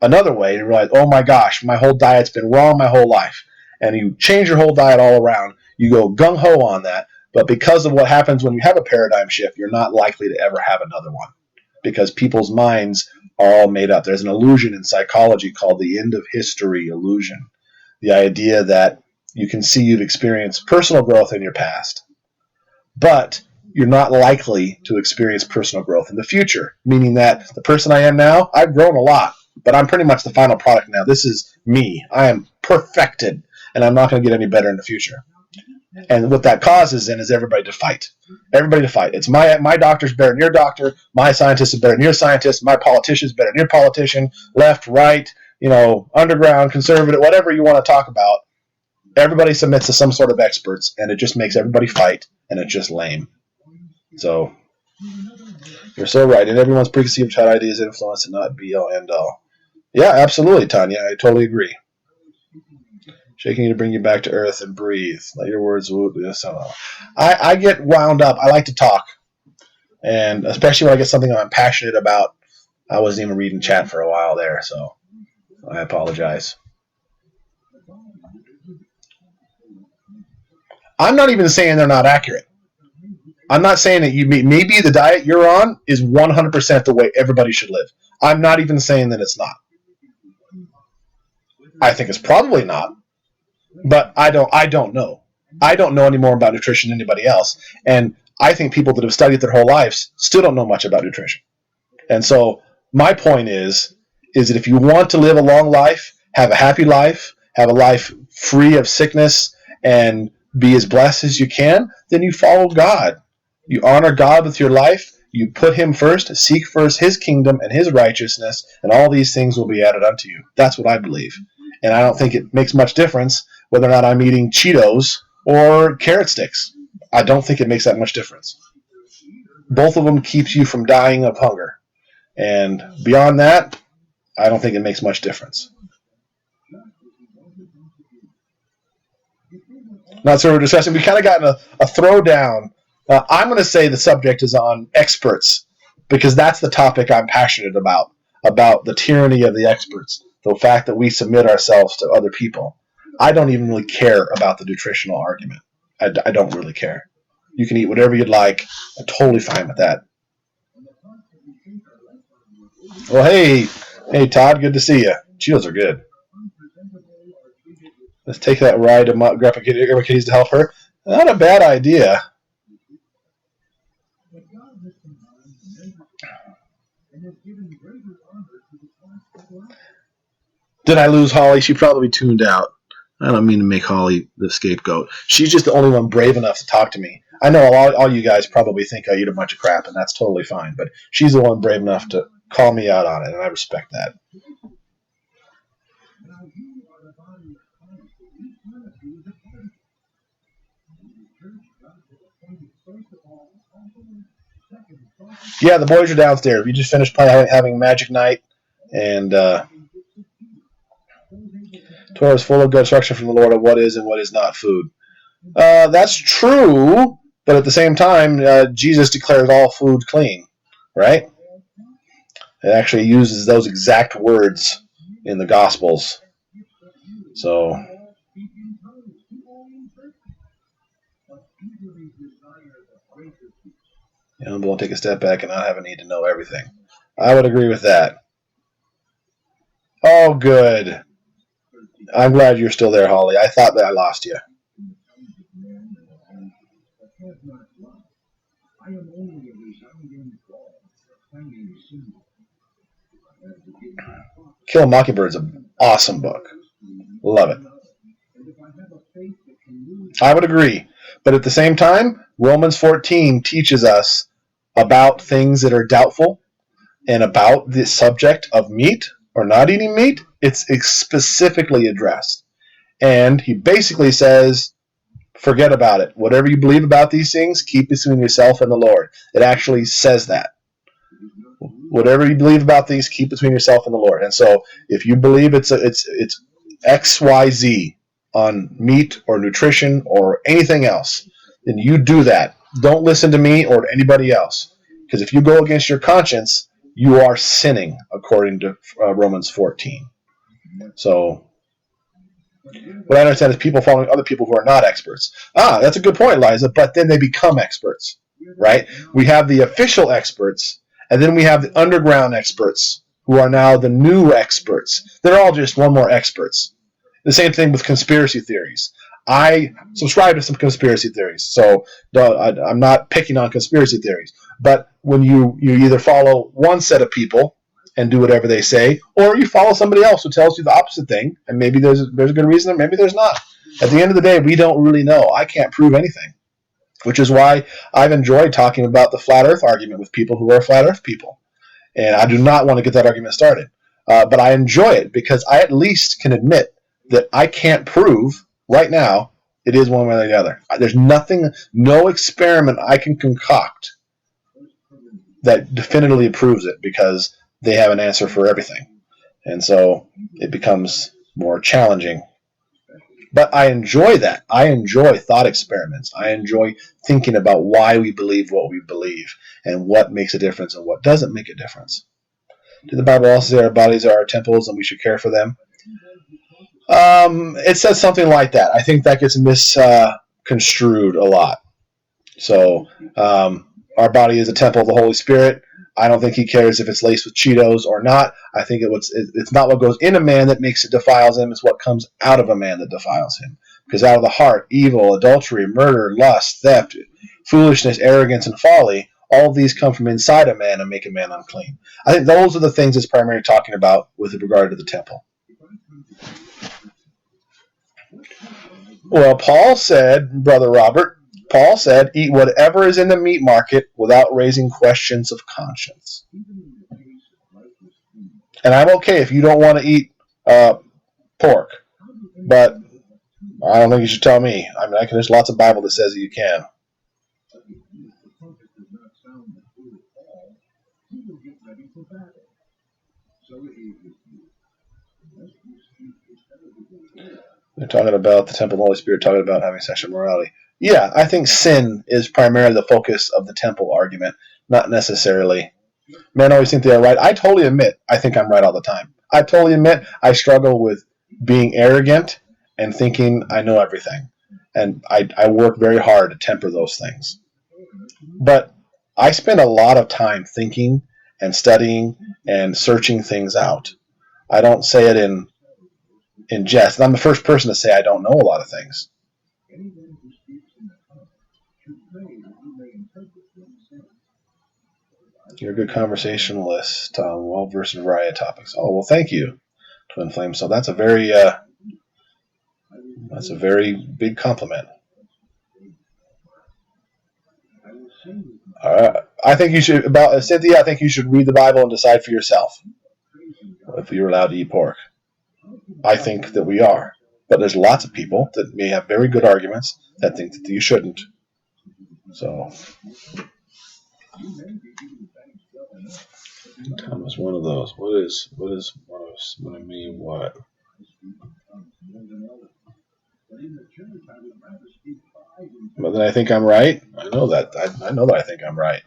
another way, and you realize, oh my gosh, my whole diet's been wrong my whole life. And you change your whole diet all around. You go gung-ho on that, but because of what happens when you have a paradigm shift, you're not likely to ever have another one, because people's minds are all made up. There's an illusion in psychology called the end of history illusion. The idea that you can see you've experienced personal growth in your past, but you're not likely to experience personal growth in the future, meaning that the person I am now, I've grown a lot, but I'm pretty much the final product now. This is me. I am perfected, and I'm not going to get any better in the future. And what that causes then is everybody to fight. Everybody to fight. It's my doctor's better than your doctor. My scientist is better than your scientist. My politician is better than your politician. Left, right, underground, conservative, whatever you want to talk about. everybody submits to some sort of experts, and it just makes everybody fight, and it's just lame. So you're so right. And everyone's preconceived child ideas influence and not be all end all. Yeah, absolutely, Tanya. I totally agree. Shaking you to bring you back to earth and breathe. Let your words woo. I get wound up. I like to talk. And especially when I get something I'm passionate about. I wasn't even reading chat for a while there, so I apologize. I'm not even saying they're not accurate. I'm not saying that maybe the diet you're on is 100% the way everybody should live. I'm not even saying that it's not. I think it's probably not, but I don't know. I don't know any more about nutrition than anybody else, and I think people that have studied their whole lives still don't know much about nutrition. And so my point is that if you want to live a long life, have a happy life, have a life free of sickness, and be as blessed as you can, then you follow God. You honor God with your life. You put him first, seek first his kingdom and his righteousness, and all these things will be added unto you. That's what I believe. And I don't think it makes much difference whether or not I'm eating Cheetos or carrot sticks. I don't think it makes that much difference. Both of them keeps you from dying of hunger. And beyond that, I don't think it makes much difference. Not sure we're discussing. We kind of got a throwdown. I'm going to say the subject is on experts because that's the topic I'm passionate about the tyranny of the experts, the fact that we submit ourselves to other people. I don't even really care about the nutritional argument. I don't really care. You can eat whatever you'd like. I'm totally fine with that. Well, hey, Todd, good to see you. Cheetos are good. Let's take that ride to grab a kitties to help her. Not a bad idea. Did I lose Holly? She probably tuned out. I don't mean to make Holly the scapegoat. She's just the only one brave enough to talk to me. I know all you guys probably think I eat a bunch of crap, and that's totally fine. But she's the one brave enough to call me out on it, and I respect that. Yeah, the boys are downstairs. We just finished having Magic Night, and Torah is full of good instruction from the Lord of what is and what is not food. That's true, but at the same time, Jesus declares all food clean, right? It actually uses those exact words in the Gospels. So, we'll take a step back and not have a need to know everything. I would agree with that. Oh, good. I'm glad you're still there, Holly. I thought that I lost you. Kill a Mockingbird's an awesome book. Love it. I would agree. But at the same time, Romans 14 teaches us about things that are doubtful and about the subject of meat or not eating meat. It's specifically addressed. And he basically says, forget about it. Whatever you believe about these things, keep between yourself and the Lord. It actually says that. Whatever you believe about these, keep between yourself and the Lord. And so if you believe it's XYZ on meat or nutrition or anything else, then you do that. Don't listen to me or to anybody else. Because if you go against your conscience, you are sinning, according to Romans 14. So what I understand is people following other people who are not experts. That's a good point, Liza, but then they become experts, right? We have the official experts, and then we have the underground experts who are now the new experts. They're all just one more experts. The same thing with conspiracy theories. I subscribe to some conspiracy theories, so I'm not picking on conspiracy theories. But when you either follow one set of people and do whatever they say, or you follow somebody else who tells you the opposite thing, and maybe there's a good reason, or maybe there's not. At the end of the day, we don't really know. I can't prove anything, which is why I've enjoyed talking about the flat earth argument with people who are flat earth people. And I do not want to get that argument started. But I enjoy it because I at least can admit that I can't prove right now, it is one way or the other. There's nothing, no experiment I can concoct that definitively proves it, because they have an answer for everything. And so it becomes more challenging. But I enjoy that. I enjoy thought experiments. I enjoy thinking about why we believe what we believe and what makes a difference and what doesn't make a difference. Did the Bible also say our bodies are our temples and we should care for them? It says something like that. I think that gets misconstrued a lot. So our body is a temple of the Holy Spirit. I don't think he cares if it's laced with Cheetos or not. I think it's not what goes in a man that makes it defiles him. It's what comes out of a man that defiles him. Because out of the heart, evil, adultery, murder, lust, theft, foolishness, arrogance, and folly, all of these come from inside a man and make a man unclean. I think those are the things it's primarily talking about with regard to the temple. Well, Paul said, Brother Robert, Paul said, eat whatever is in the meat market without raising questions of conscience. And I'm okay if you don't want to eat pork, but I don't think you should tell me. I mean, there's lots of Bible that says that you can. They're talking about the temple of the Holy Spirit, talking about having sexual morality. Yeah, I think sin is primarily the focus of the temple argument, not necessarily. Men always think they are right. I totally admit I think I'm right all the time. I totally admit I struggle with being arrogant and thinking I know everything. And I work very hard to temper those things. But I spend a lot of time thinking and studying and searching things out. I don't say it in jest. And I'm the first person to say I don't know a lot of things. You're a good conversationalist, well-versed in a variety of topics. Oh, well, thank you, Twin Flame. So that's a very big compliment. I think you should, Cynthia, I think you should read the Bible and decide for yourself if you're allowed to eat pork. I think that we are. But there's lots of people that may have very good arguments that think that you shouldn't. So Thomas, one of those. What is one of what I mean what? But then I think I'm right. I know that. I know that I think I'm right.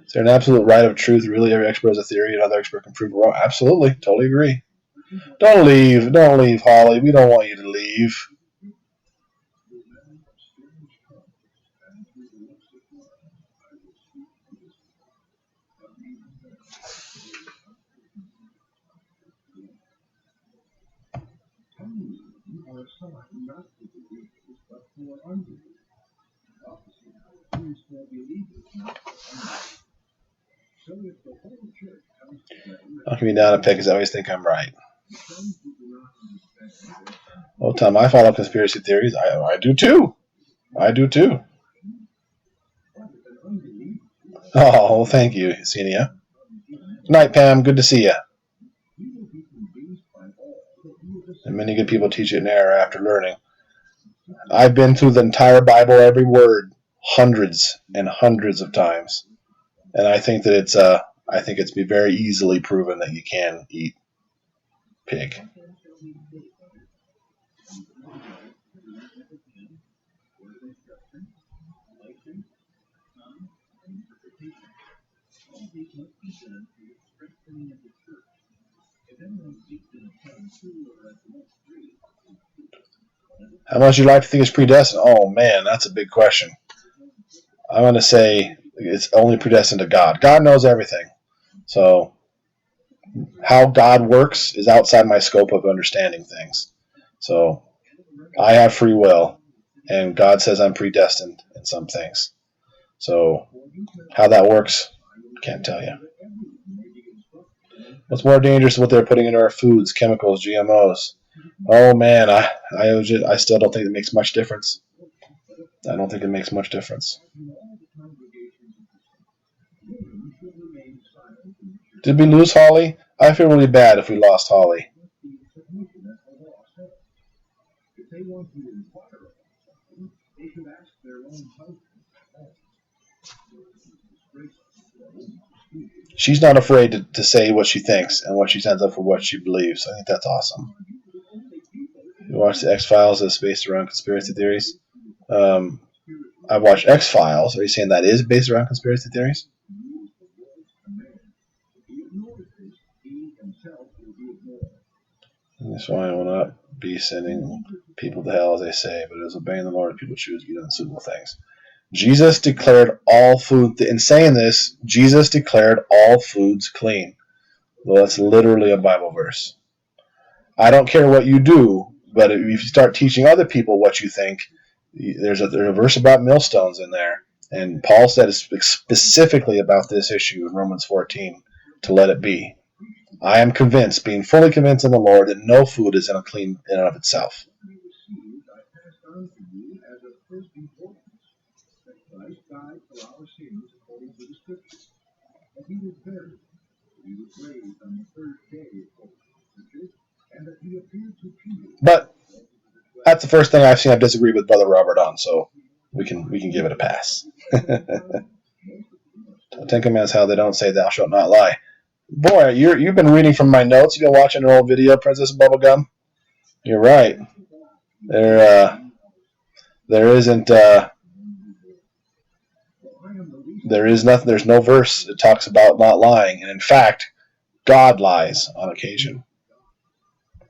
Is there an absolute right of truth? Really, every expert has a theory, another expert can prove it wrong. Absolutely, totally agree. Don't leave, Holly. We don't want you to leave. Knock me down a peg because I always think I'm right. Oh, Tom, I follow conspiracy theories. I do too. I do too. Oh, thank you, Xenia. Good night, Pam. Good to see you. And many good people teach it in error after learning. I've been through the entire Bible, every word, hundreds and hundreds of times, and I think that it's be very easily proven that you can eat pig. How much you like to think is predestined? Oh man, that's a big question. I'm going to say it's only predestined to God. God knows everything. So how God works is outside my scope of understanding things. So I have free will, and God says I'm predestined in some things. So how that works, can't tell you. What's more dangerous is what they're putting into our foods, chemicals, GMOs. Oh man, I still don't think it makes much difference. I don't think it makes much difference. Did we lose Holly? I feel really bad if we lost Holly. She's not afraid to say what she thinks and what she stands up for, what she believes. I think that's awesome. You watch the X-Files that's based around conspiracy theories. I've watched X-Files. Are you saying that is based around conspiracy theories? This why I will not be sending people to hell, as they say, but it is obeying the Lord if people choose to do unsuitable things. Jesus declared all food, in saying this, Jesus declared all foods clean. Well, that's literally a Bible verse. I don't care what you do, but if you start teaching other people what you think, there's a verse about millstones in there. And Paul said specifically about this issue in Romans 14, to let it be. I am convinced, being fully convinced in the Lord, that no food is unclean in and of itself. But that's the first thing I've seen I disagree with Brother Robert on, so we can give it a pass. Ten Commandments, how they don't say thou shalt not lie. Boy, you've been reading from my notes. You've been watching an old video, Princess Bubblegum. You're right. There isn't. There is nothing. There's no verse that talks about not lying, and in fact, God lies on occasion.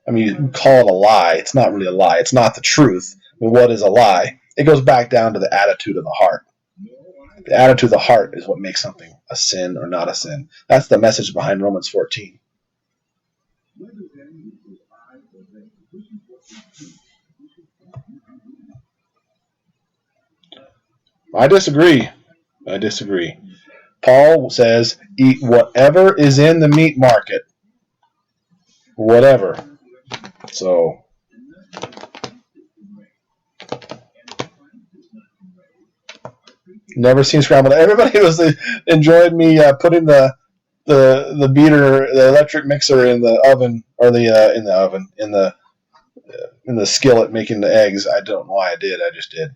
I mean, you can call it a lie. It's not really a lie. It's not the truth. I mean, what is a lie? It goes back down to the attitude of the heart. The attitude of the heart is what makes something a sin or not a sin. That's the message behind Romans 14. I disagree. Paul says, eat whatever is in the meat market. Whatever. So, never seen scrambled. Everybody enjoyed me putting the beater, the electric mixer in the oven, or in the skillet making the eggs. I don't know why I did. I just did.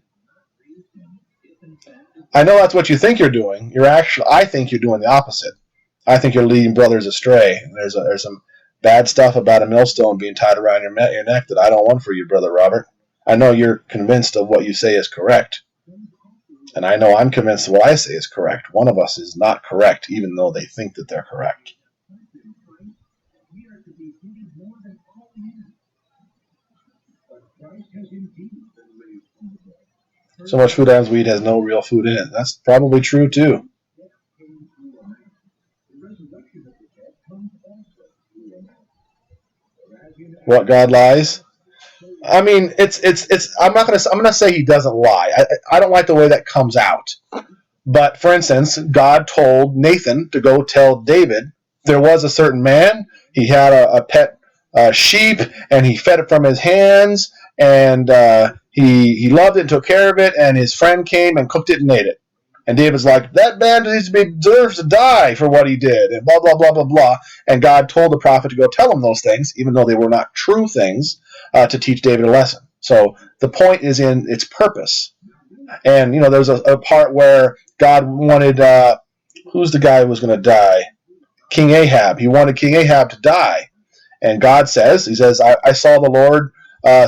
I know that's what you think you're doing. I think you're doing the opposite. I think you're leading brothers astray. There's some bad stuff about a millstone being tied around your neck that I don't want for you, Brother Robert. I know you're convinced of what you say is correct. And I know I'm convinced of what I say is correct. One of us is not correct, even though they think that they're correct. So much food Adam's wheat has no real food in it. That's probably true, too. What, God lies? I mean, I'm gonna say he doesn't lie. I don't like the way that comes out. But for instance, God told Nathan to go tell David there was a certain man. He had a pet sheep, and he fed it from his hands, and he loved it and took care of it. And his friend came and cooked it and ate it. And David's like, that man deserves to die for what he did, and blah, blah, blah, blah, blah. And God told the prophet to go tell him those things, even though they were not true things, to teach David a lesson. So the point is in its purpose. And, there's a part where God wanted, who's the guy who was going to die? King Ahab. He wanted King Ahab to die. And God says, I saw the Lord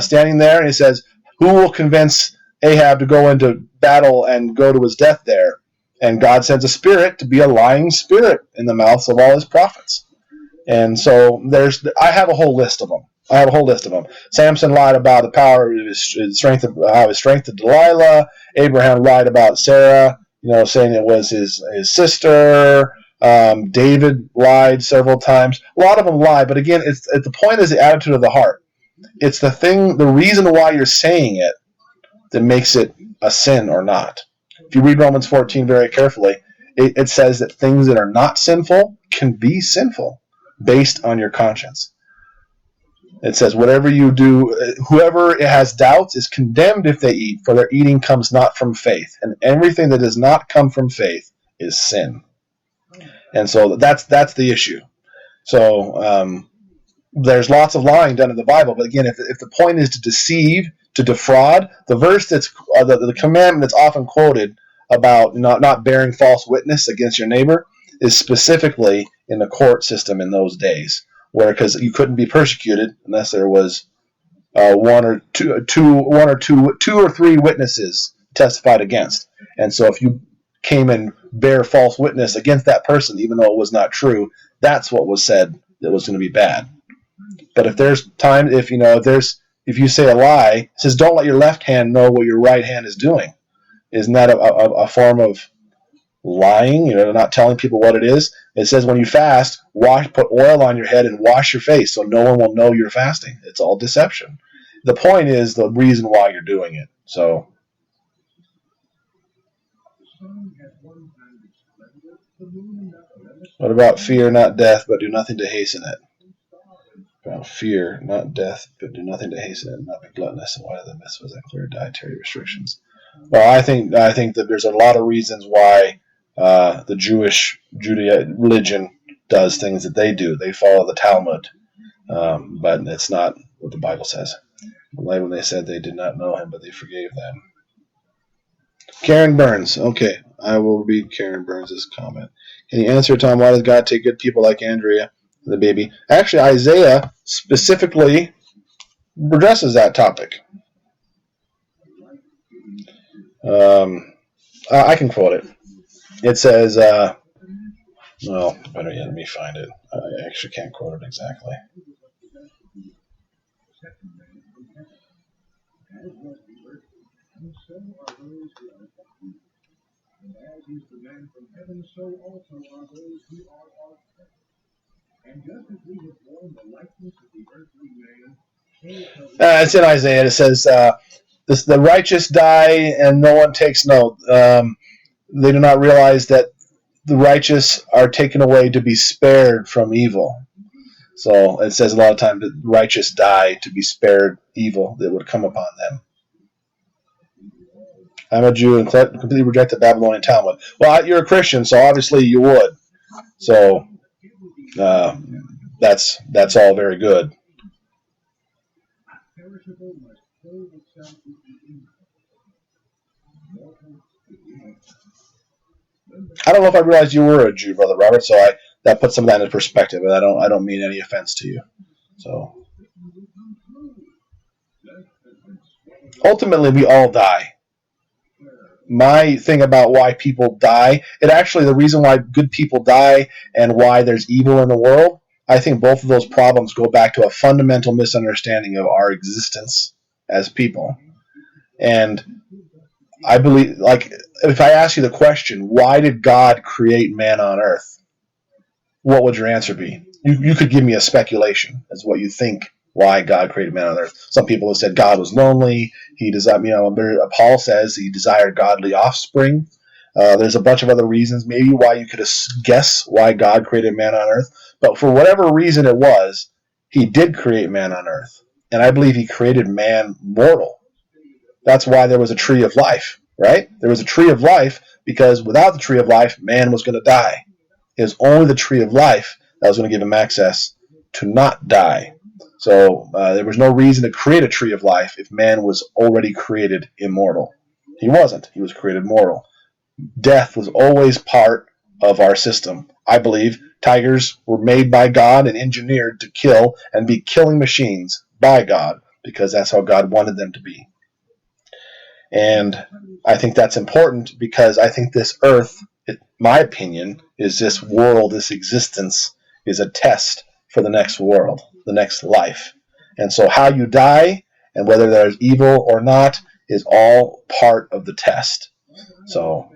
standing there, and he says, who will convince Ahab to go into battle and go to his death there? And God sends a spirit to be a lying spirit in the mouths of all his prophets. And so I have a whole list of them. Samson lied about the power of his strength to Delilah. Abraham lied about Sarah, saying it was his sister. David lied several times. A lot of them lie, but again, the point is the attitude of the heart. It's the reason why you're saying it that makes it a sin or not. If you read Romans 14 very carefully, it says that things that are not sinful can be sinful based on your conscience. It says, whatever you do, whoever has doubts is condemned if they eat, for their eating comes not from faith. And everything that does not come from faith is sin. And so that's the issue. So there's lots of lying done in the Bible. But again, if the point is to deceive, to defraud. The verse that's the commandment that's often quoted about not bearing false witness against your neighbor is specifically in the court system in those days, where because you couldn't be persecuted unless there was two or three witnesses testified against. And so if you came and bear false witness against that person, even though it was not true, that's what was said that was going to be bad. But if there's time, if you say a lie, it says don't let your left hand know what your right hand is doing. Isn't that a form of lying? Not telling people what it is. It says when you fast, put oil on your head and wash your face so no one will know you're fasting. It's all deception. The point is the reason why you're doing it. So. What about fear, not death, but do nothing to hasten it? About fear, not death, but do nothing to hasten it, and not be gluttonous, and why the midst was clear dietary restrictions. Well, I think that there's a lot of reasons why the Jewish religion does things that they do. They follow the Talmud, but it's not what the Bible says. Like when they said they did not know him, but they forgave them. Karen Burns. Okay, I will read Karen Burns' comment. Can you answer, Tom, why does God take good people like Andrea, the baby? Actually, Isaiah specifically addresses that topic. I can quote it. It says, better yet, let me find it. I actually can't quote it exactly. It's in Isaiah. It says, the righteous die and no one takes note. They do not realize that the righteous are taken away to be spared from evil. So it says a lot of times that the righteous die to be spared evil that would come upon them. I'm a Jew and completely reject the Babylonian Talmud. Well, you're a Christian, so obviously you would. So that's all very good. I don't know if I realized you were a Jew, Brother Robert, so that puts some of that into perspective, and I don't mean any offense to you. So ultimately, we all die. My thing about why people die, the reason why good people die and why there's evil in the world, I think both of those problems go back to a fundamental misunderstanding of our existence as people. And I believe, if I ask you the question, why did God create man on earth? What would your answer be? You could give me a speculation as what you think why God created man on earth. Some people have said God was lonely. He desired, Paul says he desired godly offspring. There's a bunch of other reasons, maybe why you could guess why God created man on earth. But for whatever reason it was, he did create man on earth. And I believe he created man mortal. That's why there was a tree of life, right? There was a tree of life because without the tree of life, man was going to die. It was only the tree of life that was going to give him access to not die. So there was no reason to create a tree of life if man was already created immortal. He wasn't. He was created mortal. Death was always part of our system. I believe tigers were made by God and engineered to kill and be killing machines by God because that's how God wanted them to be. And I think that's important because I think this earth, my opinion, is this world, this existence, is a test for the next world, the next life. And so how you die and whether there's evil or not is all part of the test. So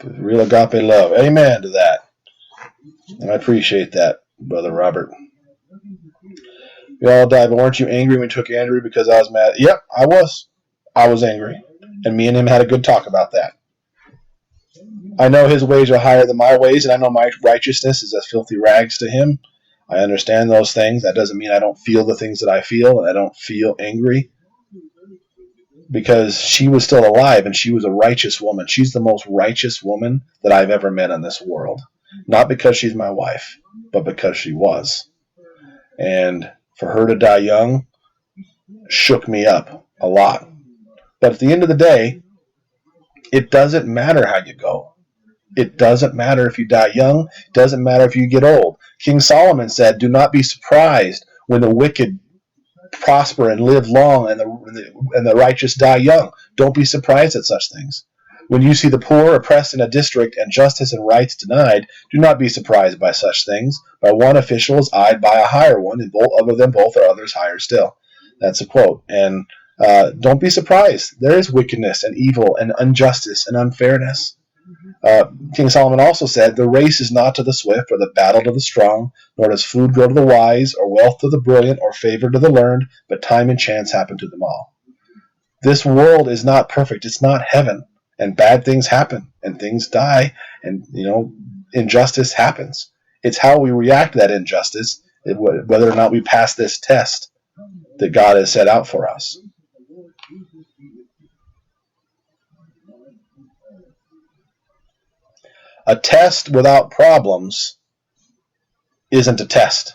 real agape love. Amen to that. And I appreciate that, Brother Robert. We all died, but weren't you angry when we took Andrew because I was mad? Yep, I was. I was angry. And me and him had a good talk about that. I know his ways are higher than my ways, and I know my righteousness is as filthy rags to him. I understand those things. That doesn't mean I don't feel the things that I feel, and I don't feel angry. Because she was still alive, and she was a righteous woman. She's the most righteous woman that I've ever met in this world. Not because she's my wife, but because she was. And for her to die young shook me up a lot. But at the end of the day, it doesn't matter how you go. It doesn't matter if you die young. It doesn't matter if you get old. King Solomon said, do not be surprised when the wicked prosper and live long and the righteous die young. Don't be surprised at such things. When you see the poor oppressed in a district and justice and rights denied, do not be surprised by such things. By one official is eyed by a higher one, and both other than both are others higher still. That's a quote. And don't be surprised. There is wickedness and evil and injustice and unfairness. King Solomon also said, the race is not to the swift or the battle to the strong, nor does food go to the wise, or wealth to the brilliant, or favor to the learned, but time and chance happen to them all. This world is not perfect. It's not heaven. And bad things happen, and things die, and, injustice happens. It's how we react to that injustice, whether or not we pass this test that God has set out for us. A test without problems isn't a test.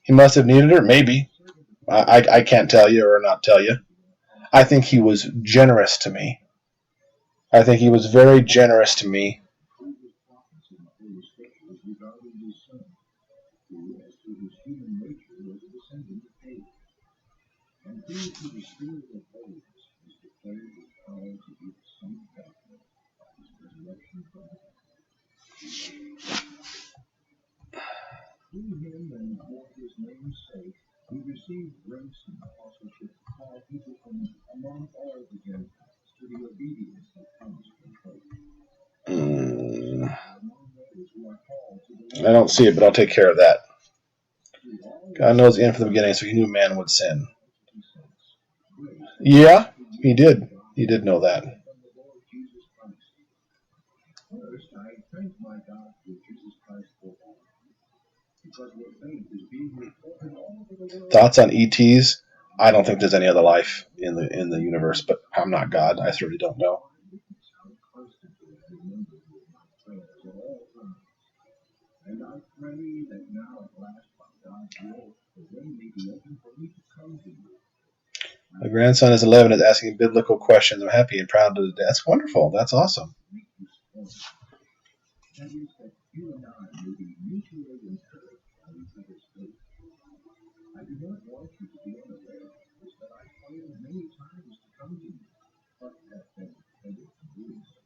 He must have needed her, maybe. I can't tell you or not tell you. I think he was generous to me. I think he was very generous to me. We receive grace and apostleship to call people from among all the Gentiles to the obedience that comes from faith. I don't see it, but I'll take care of that. God knows the end from the beginning, so he knew man would sin. Yeah, he did. He did know that. First, I thank my God for Jesus Christ for all. Because your faith is being reported all over the world. Thoughts on ETs? I don't think there's any other life in the universe, but I'm not God. I certainly don't know. And I pray that now at last by God's will, the way may be open for me to come to you. My grandson is 11, is asking biblical questions. I'm happy and proud of it. That's wonderful. That's awesome. That is that you and I may be mutually encouraged by each other's faith. I do not want you to be unaware of this, that I failed many times to come to you, but have been able to do so.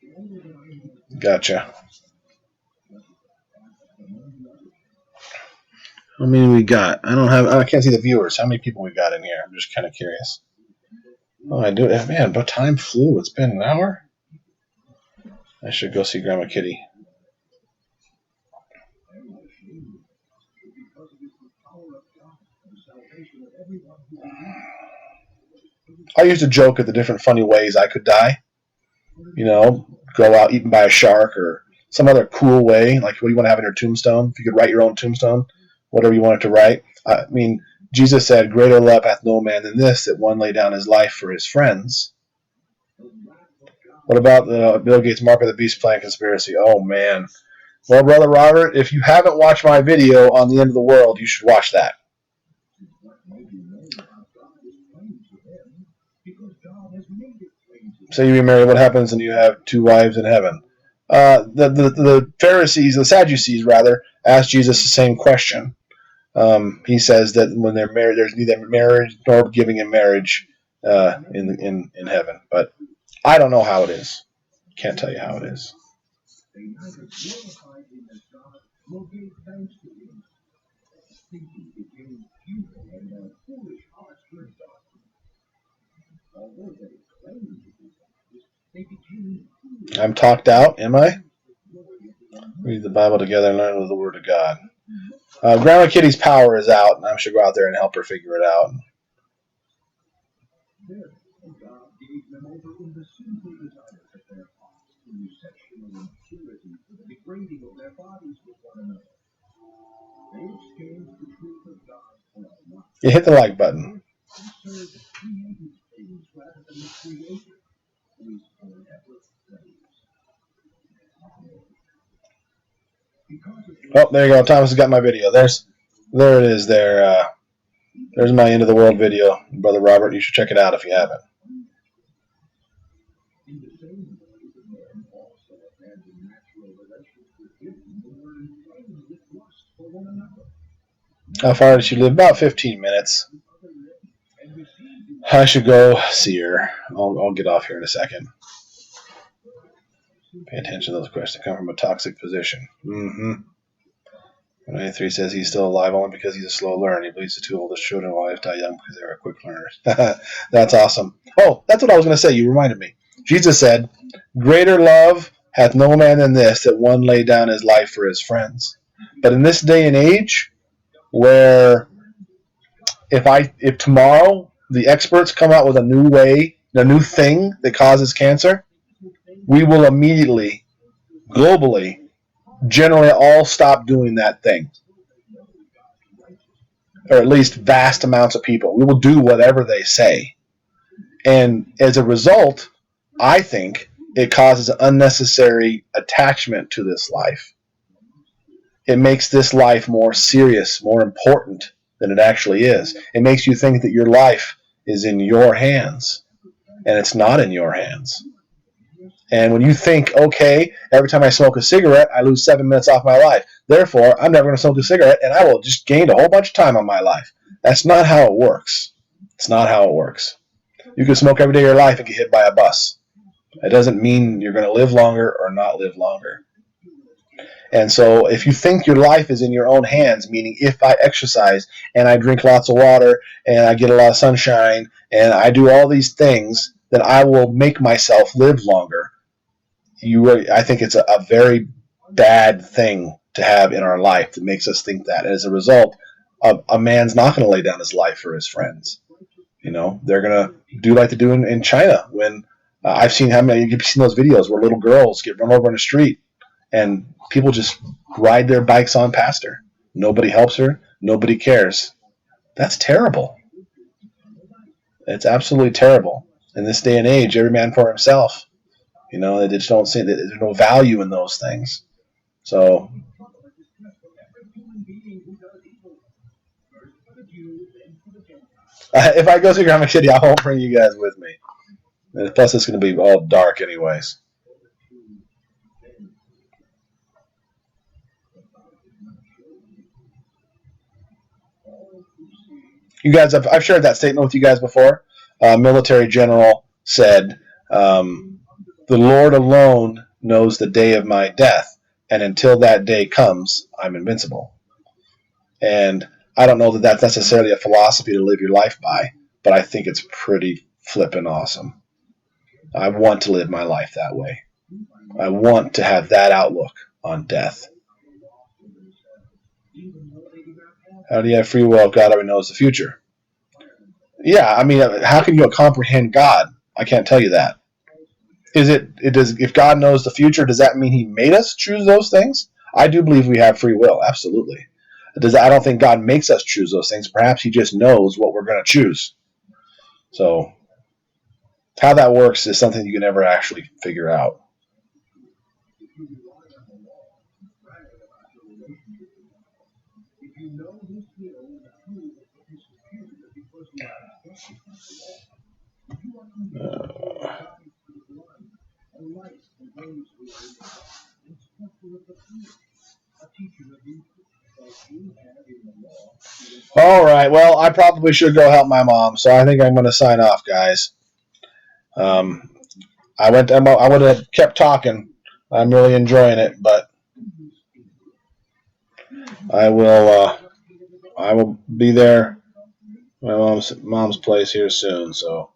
In order that I may Gotcha. How many we got? I can't see the viewers. How many people we got in here? I'm just kind of curious. Oh, I do. Man, but time flew. It's been an hour. I should go see Grandma Kitty. I used to joke at the different funny ways I could die. Go out eaten by a shark or some other cool way. Like, what do you want to have in your tombstone? If you could write your own tombstone, whatever you wanted to write. I mean, Jesus said, greater love hath no man than this, that one lay down his life for his friends. What about the Bill Gates Mark of the Beast plan conspiracy? Oh, man. Well, Brother Robert, if you haven't watched my video on the end of the world, you should watch that. Say you remarry, what happens when you have two wives in heaven? The Pharisees, the Sadducees rather, asked Jesus the same question. He says that when they're married, there's neither marriage nor giving in marriage in heaven. But I don't know how it is. Can't tell you how it is. they neither glorified him as God nor gave thanks to him. Thinking became futile and their foolish hearts were darkened. Although they claimed to be wise, they became foolish. I'm talked out, am I? Read the Bible together and learn with the Word of God. Grandma Kitty's power is out, and I should go out there and help her figure it out. Therefore, God gave them over in the sinful desires of their hearts to sexual impurity, to the degrading of their bodies with one another. They exchanged the truth of God for a lie. You hit the like button. They served created things rather than the Creator, Oh, there you go. Thomas has got my video. There it is. There's my end of the world video, Brother Robert. You should check it out if you haven't. How far did she live? About 15 minutes. I should go see her. I'll get off here in a second. Pay attention to those questions. Come from a toxic position. 93 says he's still alive only because he's a slow learner. He believes the two oldest children will always die young because they were quick learners. That's awesome. Oh, that's what I was going to say. You reminded me. Jesus said, "Greater love hath no man than this, that one lay down his life for his friends." But in this day and age, where if tomorrow the experts come out with a new thing that causes cancer, we will immediately, globally, generally all stop doing that thing. Or at least vast amounts of people. We will do whatever they say. And as a result, I think it causes an unnecessary attachment to this life. It makes this life more serious, more important than it actually is. It makes you think that your life is in your hands, and it's not in your hands. And when you think, okay, every time I smoke a cigarette, I lose 7 minutes off my life. Therefore, I'm never going to smoke a cigarette, and I will just gain a whole bunch of time on my life. That's not how it works. It's not how it works. You can smoke every day of your life and get hit by a bus. It doesn't mean you're going to live longer or not live longer. And so if you think your life is in your own hands, meaning if I exercise and I drink lots of water and I get a lot of sunshine and I do all these things, then I will make myself live longer. I think it's a very bad thing to have in our life that makes us think that. And as a result, a man's not going to lay down his life for his friends. You know, they're going to do like they do in China when I've seen you've seen those videos where little girls get run over in the street and people just ride their bikes on past her. Nobody helps her. Nobody cares. That's terrible. It's absolutely terrible. In this day and age, every man for himself. You know, they just don't see that there's no value in those things. So, if I go to Grandma Kitty, I won't bring you guys with me. And plus, it's going to be all dark anyways. You guys, I've shared that statement with you guys before. Military general said, "The Lord alone knows the day of my death, and until that day comes, I'm invincible." And I don't know that that's necessarily a philosophy to live your life by, but I think it's pretty flippin' awesome. I want to live my life that way. I want to have that outlook on death. How do you have free will if God already knows the future? Yeah, I mean, how can you comprehend God? I can't tell you that. If God knows the future, does that mean he made us choose those things? I do believe we have free will, absolutely. I don't think God makes us choose those things. Perhaps he just knows what we're going to choose. So how that works is something you can never actually figure out. All right. Well, I probably should go help my mom, so I think I'm going to sign off, guys. I would have kept talking. I'm really enjoying it, but I will be there at my mom's place here soon. So.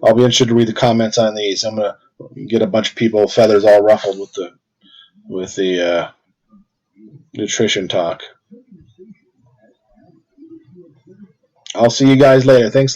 I'll be interested to read the comments on these. I'm gonna get a bunch of people feathers all ruffled with the nutrition talk. I'll see you guys later. Thanks.